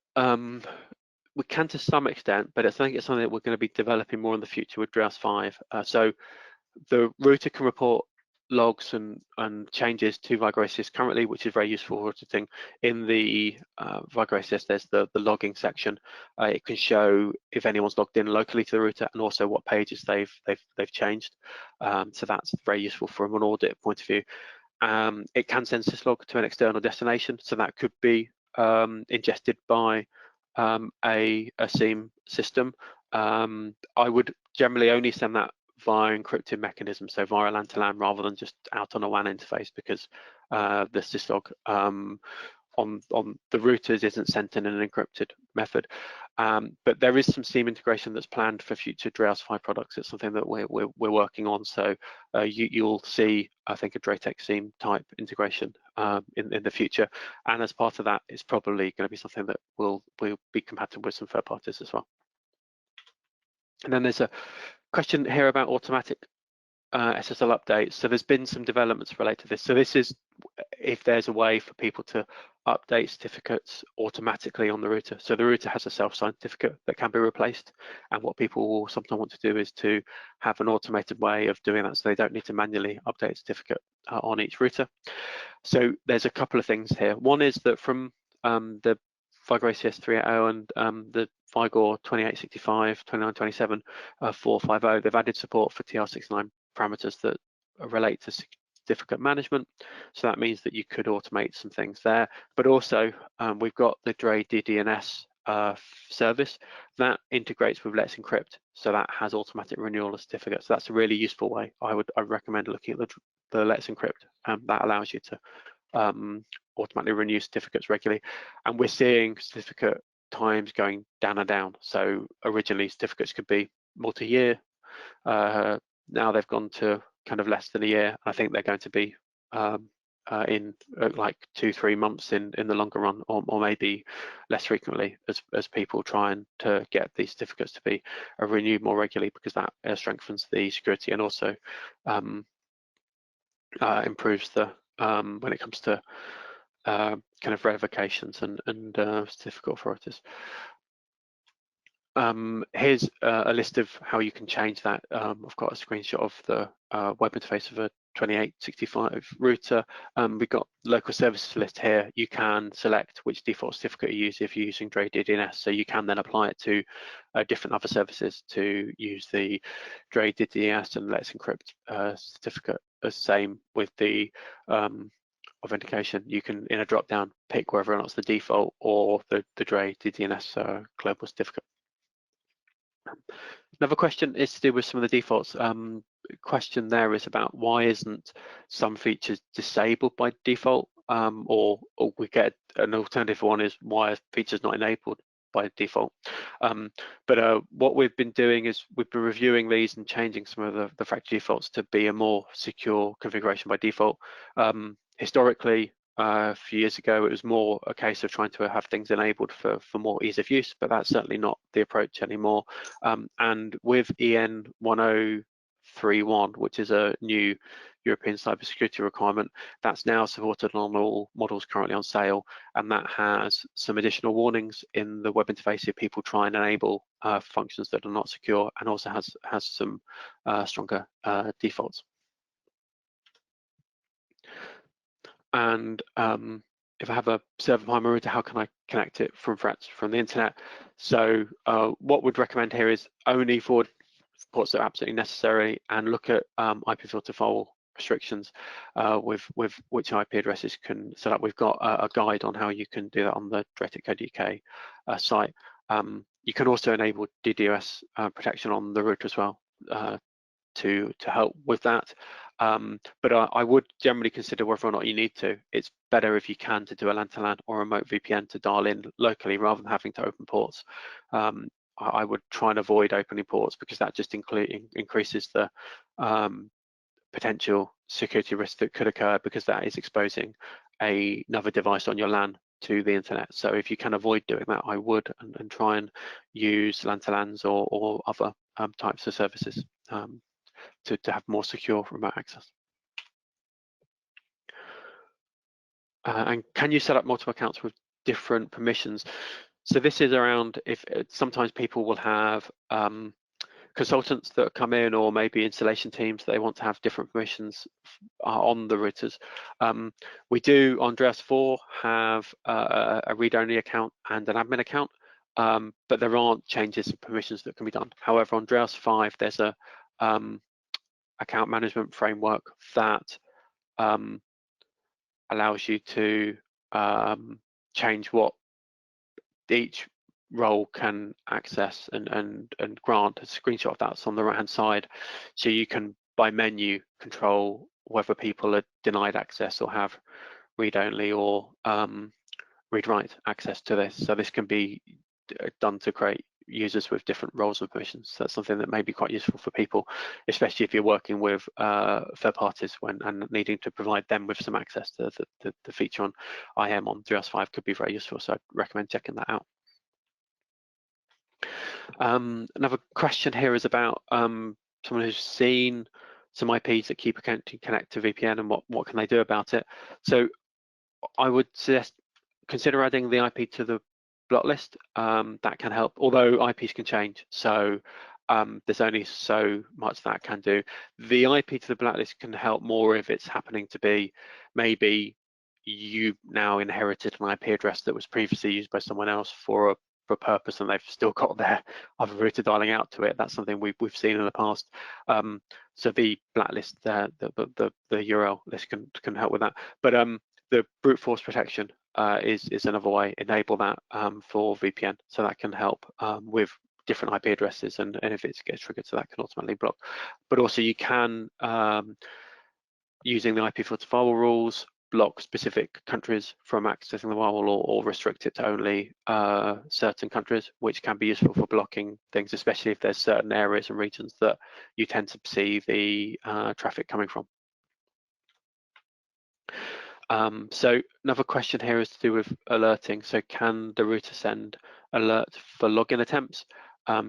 we can to some extent, but I think it's something that we're going to be developing more in the future with DRAS 5. So the router can report logs and changes to Vigracious currently, which is very useful for auditing. In the Vigracious, there's the logging section. It can show if anyone's logged in locally to the router and also what pages they've changed. So that's very useful from an audit point of view. It can send syslog to an external destination, so that could be ingested by a SIEM system. I would generally only send that via encrypted mechanism, so via LAN to LAN rather than just out on a WAN interface, because the syslog on the routers isn't sent in an encrypted method. But there is some SIEM integration that's planned for future DRAS 5 products. It's something that we're working on. So you'll see, I think, a DrayTek SIEM type integration in the future. And as part of that, it's probably going to be something that will be compatible with some third parties as well. And then there's a question here about automatic SSL updates. So there's been some developments related to this. So this is if there's a way for people to update certificates automatically on the router. So the router has a self-signed certificate that can be replaced, and what people will sometimes want to do is to have an automated way of doing that, so they don't need to manually update a certificate on each router. So there's a couple of things here. One is that from the Vigracious 3.0 and the Vigor 2865, 2927, 450, they've added support for TR69 parameters that relate to certificate management. So that means that you could automate some things there. But also we've got the DrayDDNS service that integrates with Let's Encrypt. So that has automatic renewal of certificates. So that's a really useful way. I recommend looking at the Let's Encrypt. That allows you to automatically renew certificates regularly, and we're seeing certificate times going down and down. So originally certificates could be multi-year, now they've gone to kind of less than a year. I think they're going to be in like 2-3 months in the longer run, or maybe less frequently, as people try and to get these certificates to be renewed more regularly, because that strengthens the security and also improves the when it comes to kind of revocations and certificate authorities. Here's a list of how you can change that. I've got a screenshot of the web interface of a 2865 router. We've got local services list here. You can select which default certificate you use if you're using DrayDDNS, so you can then apply it to different other services to use the DrayDDNS and Let's Encrypt certificate. The same with the authentication. You can, in a drop down, pick whether or not it's the default or the DrayDDNS global certificate. Another question is to do with some of the defaults. Question there is about why isn't some features disabled by default, or we get an alternative one is why are features not enabled by default. But what we've been doing is we've been reviewing these and changing some of the factory defaults to be a more secure configuration by default. Historically, a few years ago, it was more a case of trying to have things enabled for more ease of use, but that's certainly not the approach anymore. And with EN 1031, which is a new European cybersecurity requirement, that's now supported on all models currently on sale, and that has some additional warnings in the web interface if people try and enable functions that are not secure, and also has some stronger defaults. And if I have a server behind my router, how can I connect it from threats from the internet? So what we'd recommend here is only forward ports that are absolutely necessary, and look at IP filter firewall restrictions with which IP addresses can set up. We've got a guide on how you can do that on the DrayTek UK site. You can also enable DDoS protection on the router as well to help with that. But I would generally consider whether or not you need to. It's better if you can to do a LAN-to-LAN or remote VPN to dial in locally rather than having to open ports. I would try and avoid opening ports because that just increases the potential security risk that could occur, because that is exposing another device on your LAN to the internet. So if you can avoid doing that, I would, and try and use LAN-to-LANs or other types of services to have more secure remote access. And can you set up multiple accounts with different permissions? So this is around if sometimes people will have consultants that come in, or maybe installation teams, they want to have different permissions on the routers. We do on Drayos 4 have a read-only account and an admin account, but there aren't changes in permissions that can be done. However, on Drayos 5, there's a account management framework that allows you to change what each role can access and grant. A screenshot of that's on the right hand side, so you can by menu control whether people are denied access or have read-only or read-write access to this. So this can be done to create users with different roles and permissions. That's something that may be quite useful for people, especially if you're working with third parties and needing to provide them with some access to the feature on IM on Drayos 5 could be very useful. So I'd recommend checking that out. Another question here is about someone who's seen some IPs that keep connect to VPN, and what can they do about it. So I would suggest consider adding the IP to the block list. That can help, although IPs can change, so there's only so much that can do. The IP to the blacklist can help more if it's happening to be maybe you now inherited an IP address that was previously used by someone else for a purpose, and they've still got their other router dialing out to it. That's something we've seen in the past. So the blacklist, the URL list can help with that. But the brute force protection is another way. Enable that for VPN, so that can help with different IP addresses, and if it gets triggered, so that can automatically block. But also you can, using the IP filter firewall rules, block specific countries from accessing the firewall, or restrict it to only certain countries, which can be useful for blocking things, especially if there's certain areas and regions that you tend to see the traffic coming from. So another question here is to do with alerting. So can the router send alert for login attempts?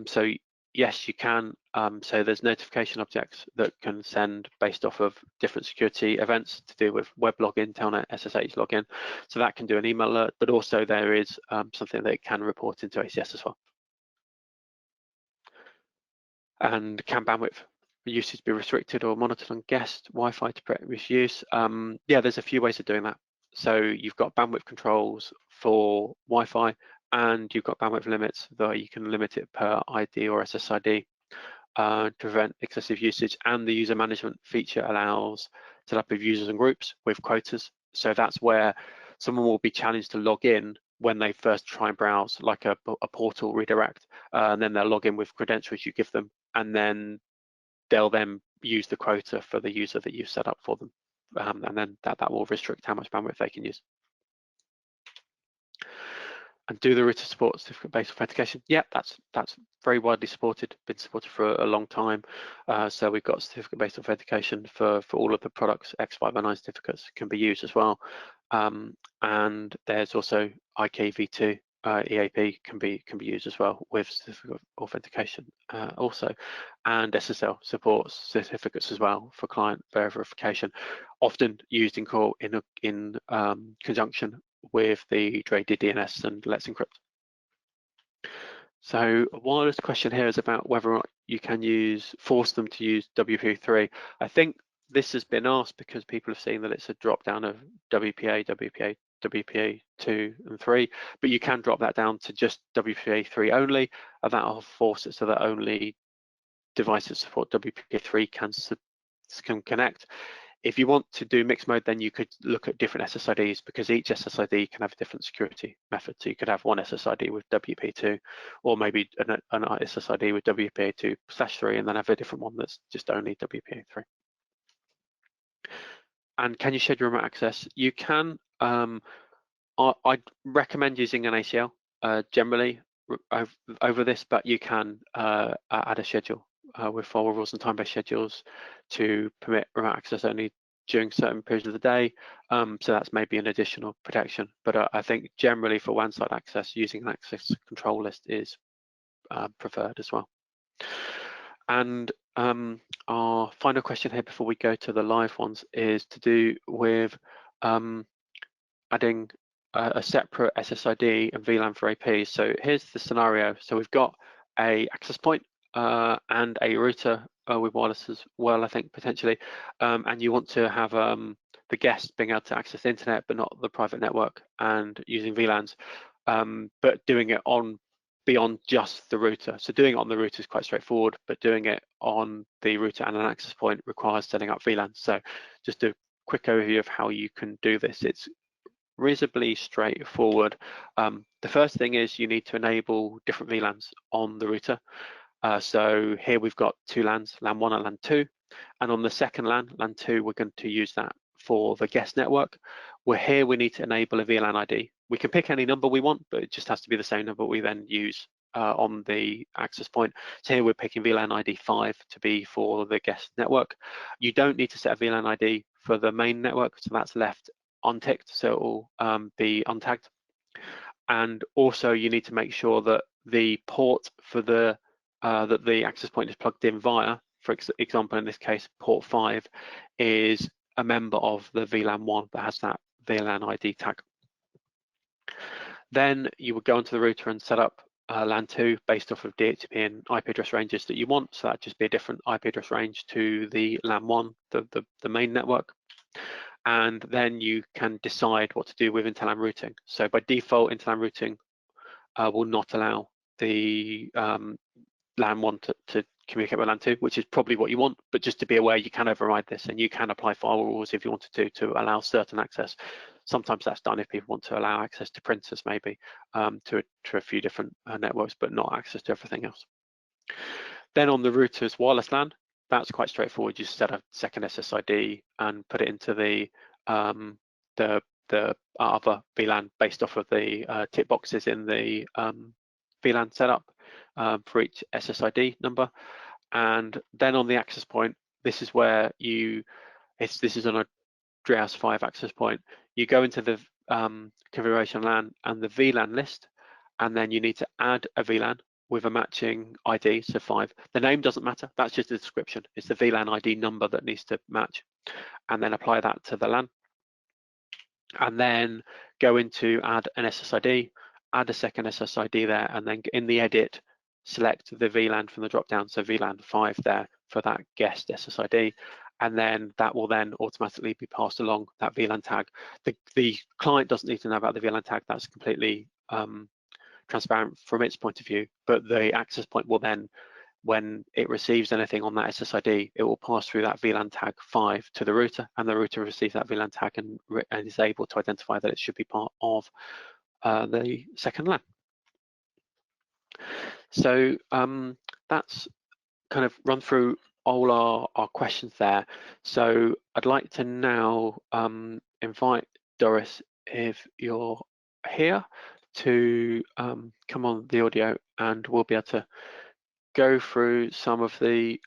So yes, you can. So there's notification objects that can send based off of different security events to do with web login, telnet, SSH login. So that can do an email alert, but also there is something that it can report into ACS as well. And can bandwidth usage be restricted or monitored on guest Wi-Fi to prevent misuse? Yeah, there's a few ways of doing that. So you've got bandwidth controls for Wi-Fi, and you've got bandwidth limits, though you can limit it per ID or SSID to prevent excessive usage. And the user management feature allows setup of users and groups with quotas. So that's where someone will be challenged to log in when they first try and browse, like a portal redirect, and then they'll log in with credentials you give them, and then they'll then use the quota for the user that you've set up for them, and then that will restrict how much bandwidth they can use. And do the router support certificate-based authentication? Yep, that's very widely supported, been supported for a long time. So we've got certificate-based authentication for all of the products. X509 certificates can be used as well. And there's also iKey v2 EAP can be used as well with certificate authentication also, and SSL supports certificates as well for client verification, often used in conjunction with the DrayTek DNS and Let's Encrypt. So a wireless question here is about whether or not you can force them to use WPA3. I think this has been asked because people have seen that it's a drop down of WPA, WPA2 and 3, but you can drop that down to just WPA3 only, and that'll force it so that only devices that support WPA3 can connect. If you want to do mixed mode, then you could look at different SSIDs, because each SSID can have a different security method. So you could have one SSID with WPA2, or maybe an SSID with WPA2/3, and then have a different one that's just only WPA3. And can you schedule remote access? You can. I'd recommend using an ACL generally over this, but you can add a schedule with firewall rules and time-based schedules to permit remote access only during certain periods of the day. So that's maybe an additional protection. But I think generally for WAN side access, using an access control list is preferred as well. And our final question here before we go to the live ones is to do with adding a separate SSID and VLAN for APs. So here's the scenario. So we've got a access point and a router with wireless as well, I think, potentially, and you want to have the guest being able to access the internet but not the private network, and using VLANs, but doing it beyond just the router. So doing it on the router is quite straightforward, but doing it on the router and an access point requires setting up VLANs. So just a quick overview of how you can do this. It's reasonably straightforward. The first thing is you need to enable different VLANs on the router. So here we've got two LANs, LAN 1 and LAN 2, and on the second LAN, LAN 2, we're going to use that for the guest network. Here we need to enable a VLAN ID. We can pick any number we want, but it just has to be the same number we then use on the access point. So here we're picking VLAN ID 5 to be for the guest network. You don't need to set a VLAN ID for the main network, so that's left unticked, so it will be untagged. And also you need to make sure that the port for that the access point is plugged in via, for example in this case port 5, is a member of the VLAN 1 that has that VLAN ID tag. Then you would go onto the router and set up LAN 2 based off of DHCP and IP address ranges that you want. So that'd just be a different IP address range to the LAN 1, the main network. And then you can decide what to do with interLAN routing. So by default, interLAN routing will not allow the LAN 1 to communicate with LAN 2, which is probably what you want, but just to be aware, you can override this and you can apply firewall rules if you wanted to allow certain access. Sometimes that's done if people want to allow access to printers maybe to a few different networks, but not access to everything else. Then on the router's wireless LAN, that's quite straightforward. You set a second SSID and put it into the other VLAN based off of the tick boxes in the VLAN setup for each SSID number. And then on the access point, this is where this is on a DrayHouse 5 access point. You go into the configuration LAN and the VLAN list, and then you need to add a VLAN with a matching ID, so 5. The name doesn't matter, that's just a description. It's the VLAN ID number that needs to match, and then apply that to the LAN. And then go into add an SSID, add a second SSID there, and then in the edit, select the VLAN from the drop-down, so VLAN 5 there for that guest SSID, and then that will then automatically be passed along that VLAN tag. The client doesn't need to know about the VLAN tag, that's completely transparent from its point of view, but the access point will then, when it receives anything on that SSID, it will pass through that VLAN tag 5 to the router, and the router receives that VLAN tag and is able to identify that it should be part of the second LAN. So that's kind of run through all our questions there. So I'd like to now invite Doris, if you're here, to come on the audio, and we'll be able to go through some of the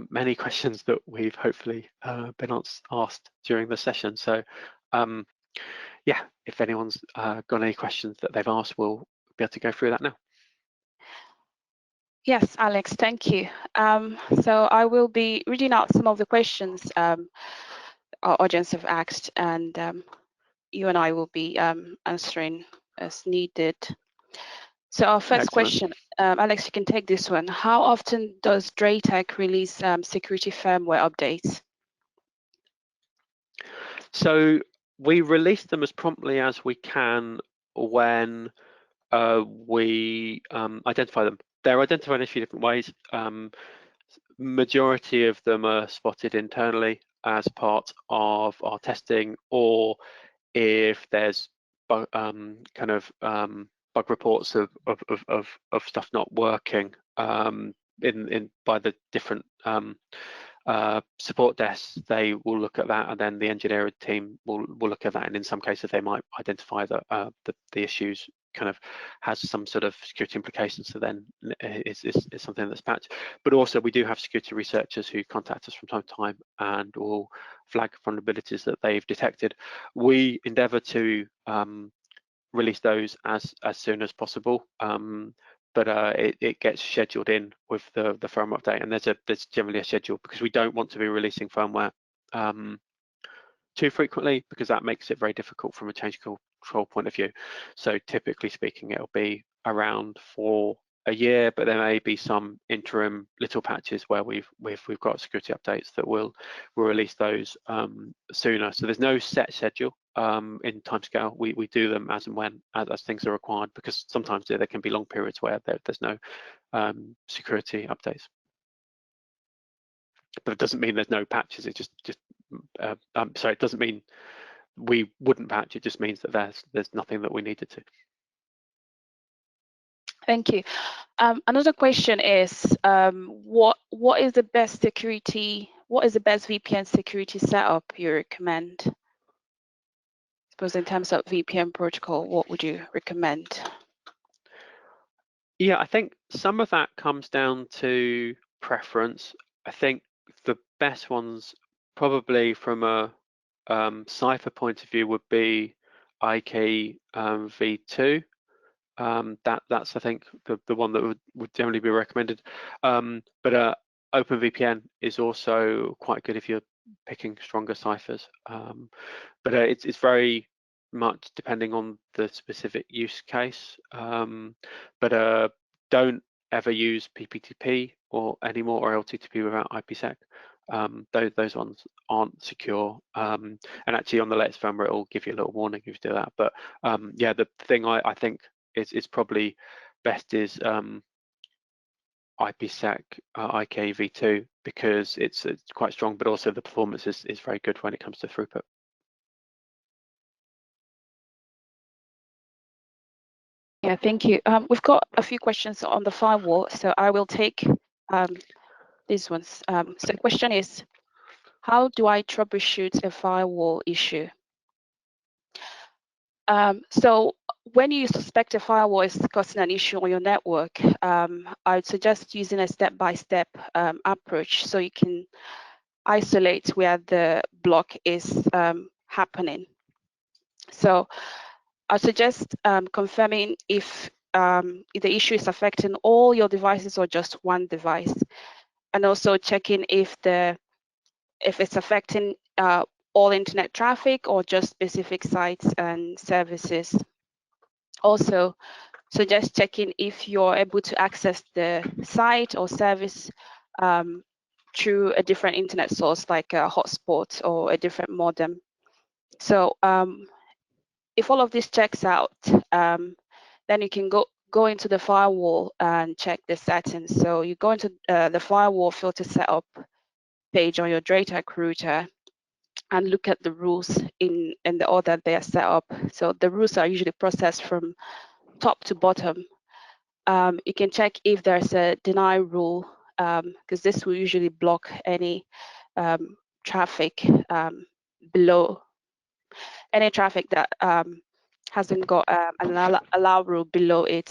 many questions that we've hopefully been asked during the session. So yeah, if anyone's got any questions that they've asked, we'll be able to go through that now. Yes, Alex, thank you. So I will be reading out some of the questions our audience have asked, and you and I will be answering as needed. So our first Excellent. question, Alex, you can take this one. How often does DrayTek release security firmware updates? So we release them as promptly as we can when we identify them. They're identified in a few different ways. Majority of them are spotted internally as part of our testing, or if there's bug reports of stuff not working by the different support desks, they will look at that, and then the engineering team will look at that, and in some cases they might identify that the issues kind of has some sort of security implications, so then it's something that's patched. But also we do have security researchers who contact us from time to time and will flag vulnerabilities that they've detected. We endeavour to release those as soon as possible, but it gets scheduled in with the firmware update, and there's generally a schedule, because we don't want to be releasing firmware too frequently, because that makes it very difficult from a change control point of view. So typically speaking, it'll be around for a year, but there may be some interim little patches where we've got security updates that we'll release those sooner. So there's no set schedule in timescale. We do them as and when as things are required, because sometimes there can be long periods where there's no security updates. But it doesn't mean there's no patches. It just sorry, it doesn't mean we wouldn't patch. It just means that there's nothing that we needed to. Thank you. Another question is, what is the best VPN security setup you recommend? I suppose in terms of VPN protocol, what would you recommend? Yeah, I think some of that comes down to preference. I think the best ones, probably from a cipher point of view, would be IK v2. That's I think the one that would generally be recommended. But OpenVPN is also quite good if you're picking stronger ciphers. But it's very much depending on the specific use case. But don't ever use PPTP or anymore, or LTTP without IPsec. Those ones aren't secure, and actually on the latest firmware it will give you a little warning if you do that. But yeah, the thing I think is probably best is IPsec IK v2, because it's quite strong, but also the performance is very good when it comes to throughput. Yeah, thank you. We've got a few questions on the firewall, so I will take these ones. So the question is, how do I troubleshoot a firewall issue? So when you suspect a firewall is causing an issue on your network, I'd suggest using a step-by-step approach, so you can isolate where the block is happening. So I suggest confirming if the issue is affecting all your devices or just one device, and also checking if it's affecting all internet traffic or just specific sites and services. Also, suggest checking if you're able to access the site or service through a different internet source, like a hotspot or a different modem. So if all of this checks out, then you can go into the firewall and check the settings. So you go into the firewall filter setup page on your DrayTek router and look at the rules in the order they are set up. So the rules are usually processed from top to bottom. You can check if there's a deny rule, because this will usually block any traffic below, any traffic that hasn't got an allow rule below it.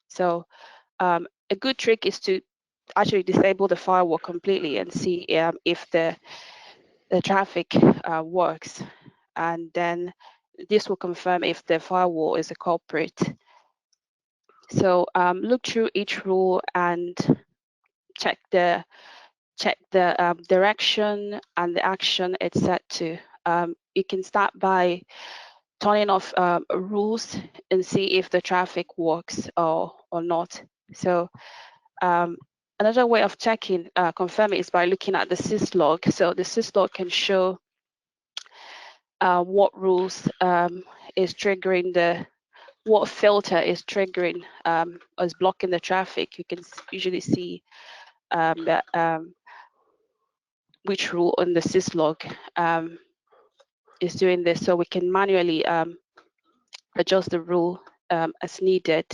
So a good trick is to actually disable the firewall completely and see if the traffic works, and then this will confirm if the firewall is a culprit. So look through each rule and check the direction and the action it's set to. You can start by turning off rules and see if the traffic works or not. So another way of checking, confirming, is by looking at the syslog. So the syslog can show what rules is triggering what filter is triggering is blocking the traffic. You can usually see that which rule on the syslog is doing this, so we can manually adjust the rule as needed.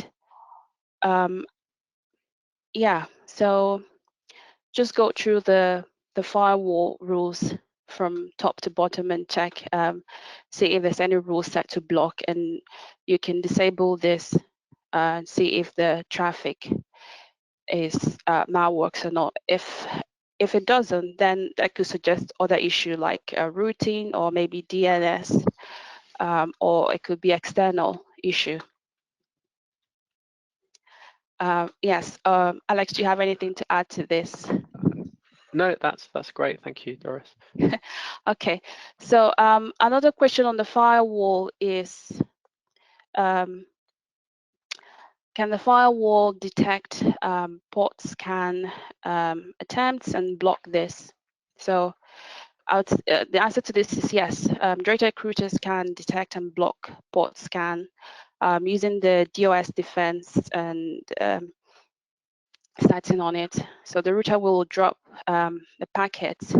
Yeah, so just go through the firewall rules from top to bottom and check, see if there's any rules set to block, and you can disable this and see if the traffic is now works or not. If it doesn't, then that could suggest other issue like routing or maybe DNS, or it could be external issue. Yes, Alex, do you have anything to add to this? No, that's great. Thank you, Doris. Okay, so another question on the firewall is, can the firewall detect port scan attempts and block this? So the answer to this is yes. DrayTek routers can detect and block port scan using the DOS defense and starting on it. So the router will drop the packets,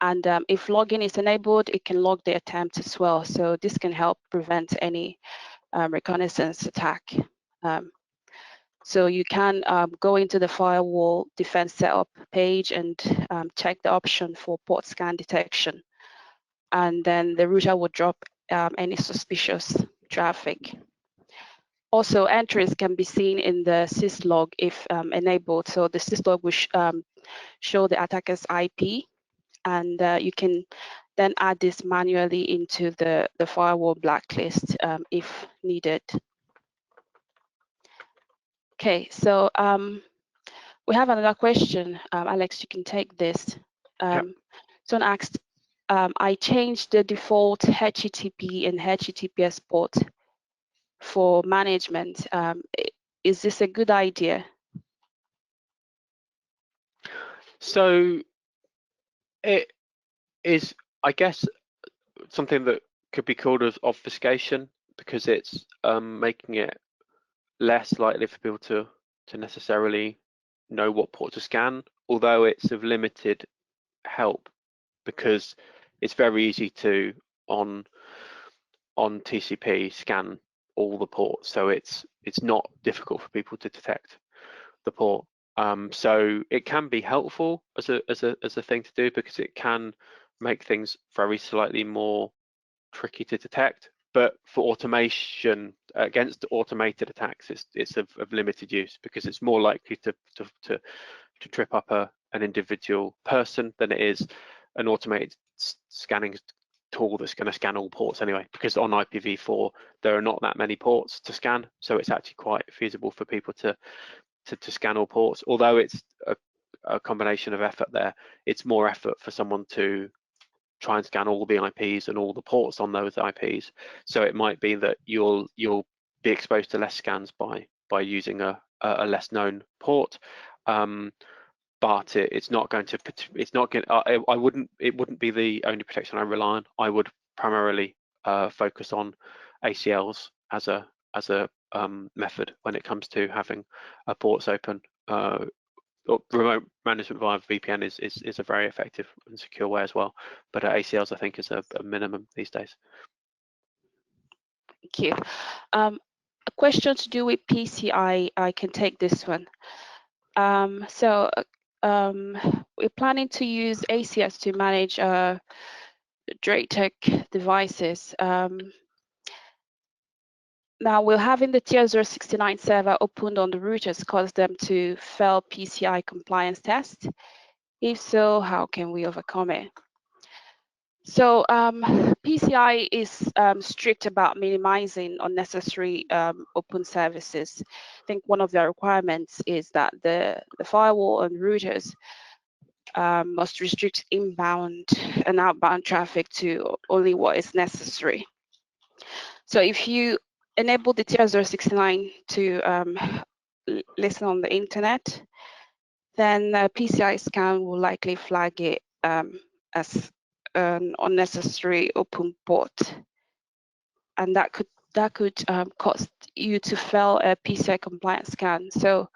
and if logging is enabled, it can log the attempt as well. So this can help prevent any reconnaissance attack. So you can go into the firewall defense setup page and check the option for port scan detection, and then the router will drop any suspicious traffic. Also, entries can be seen in the syslog if enabled. So the syslog will show the attacker's IP, and you can then add this manually into the firewall blacklist if needed. Okay, so we have another question. Alex, you can take this. Yep. Someone asked, I changed the default HTTP and HTTPS port for management. Is this a good idea? So it is, I guess, something that could be called as obfuscation, because it's making it less likely for people to necessarily know what port to scan, although it's of limited help, because it's very easy to on TCP scan all the ports, so it's not difficult for people to detect the port. So it can be helpful as a thing to do, because it can make things very slightly more tricky to detect. But for automation, against automated attacks, it's of limited use, because it's more likely to trip up an individual person than it is an automated scanning tool that's going to scan all ports anyway, because on IPv4 there are not that many ports to scan, so it's actually quite feasible for people to scan all ports. Although it's a combination of effort there, it's more effort for someone to try and scan all the IPs and all the ports on those IPs. So it might be that you'll be exposed to less scans by using a less known port, but it's not going to. It's not going. I wouldn't. It wouldn't be the only protection I rely on. I would primarily focus on ACLs as a method when it comes to having ports open. Remote management via VPN is a very effective and secure way as well, but ACLs I think is a minimum these days. Thank you. A question to do with PCI, I can take this one. So we're planning to use ACS to manage DrayTek devices. Now, will having the TR069 server opened on the routers cause them to fail PCI compliance test? If so, how can we overcome it? So PCI is strict about minimizing unnecessary open services. I think one of their requirements is that the firewall and routers must restrict inbound and outbound traffic to only what is necessary. So if you enable the TR069 to listen on the internet, then PCI scan will likely flag it as an unnecessary open port, and that could cause you to fail a PCI compliance scan. So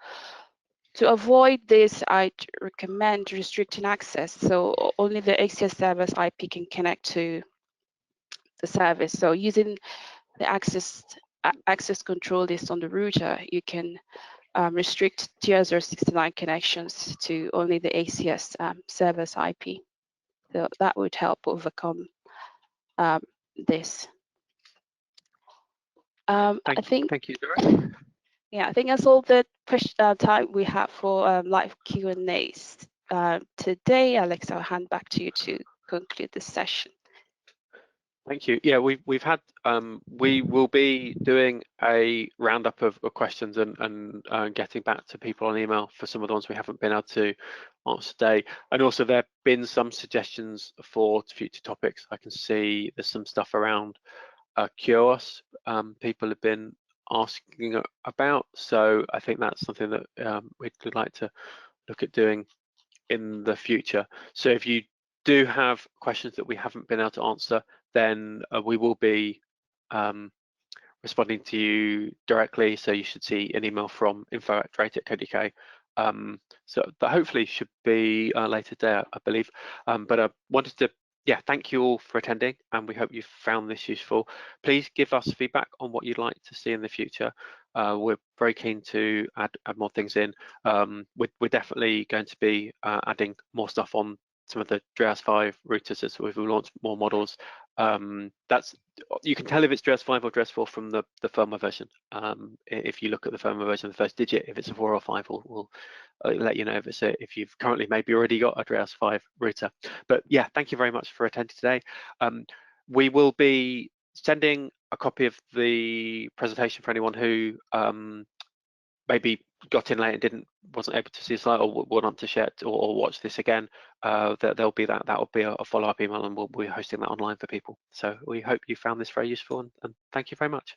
to avoid this, I'd recommend restricting access, so only the ACS service IP can connect to the service. So using the access control list on the router, you can restrict TR069 connections to only the ACS service IP. So that would help overcome this. Thank you, Dray. Yeah, I think that's all the time we have for live Q&As today. Alex, I'll hand back to you to conclude this session. Thank you. Yeah, we've had we will be doing a roundup of questions and getting back to people on email for some of the ones we haven't been able to answer today. And also there have been some suggestions for future topics. I can see there's some stuff around QoS people have been asking about. So I think that's something that we'd like to look at doing in the future. So if you do have questions that we haven't been able to answer, then we will be responding to you directly. So you should see an email from info@draytek.co.uk. So that hopefully should be later today, I believe. But I wanted to, thank you all for attending, and we hope you found this useful. Please give us feedback on what you'd like to see in the future. We're very keen to add more things in. We're definitely going to be adding more stuff on some of the DrayOS5 routers as we've launched more models. You can tell if it's DrayOS5 or DrayOS4 from the firmware version. If you look at the firmware version, the first digit, if it's a 4 or 5, we'll let you know if you've currently maybe already got a DrayOS5 router. But yeah, thank you very much for attending today. We will be sending a copy of the presentation for anyone who maybe got in late and wasn't able to see the slide or want to share it or watch this again. There'll be that will be a follow-up email, and we'll be hosting that online for people. So we hope you found this very useful, and thank you very much.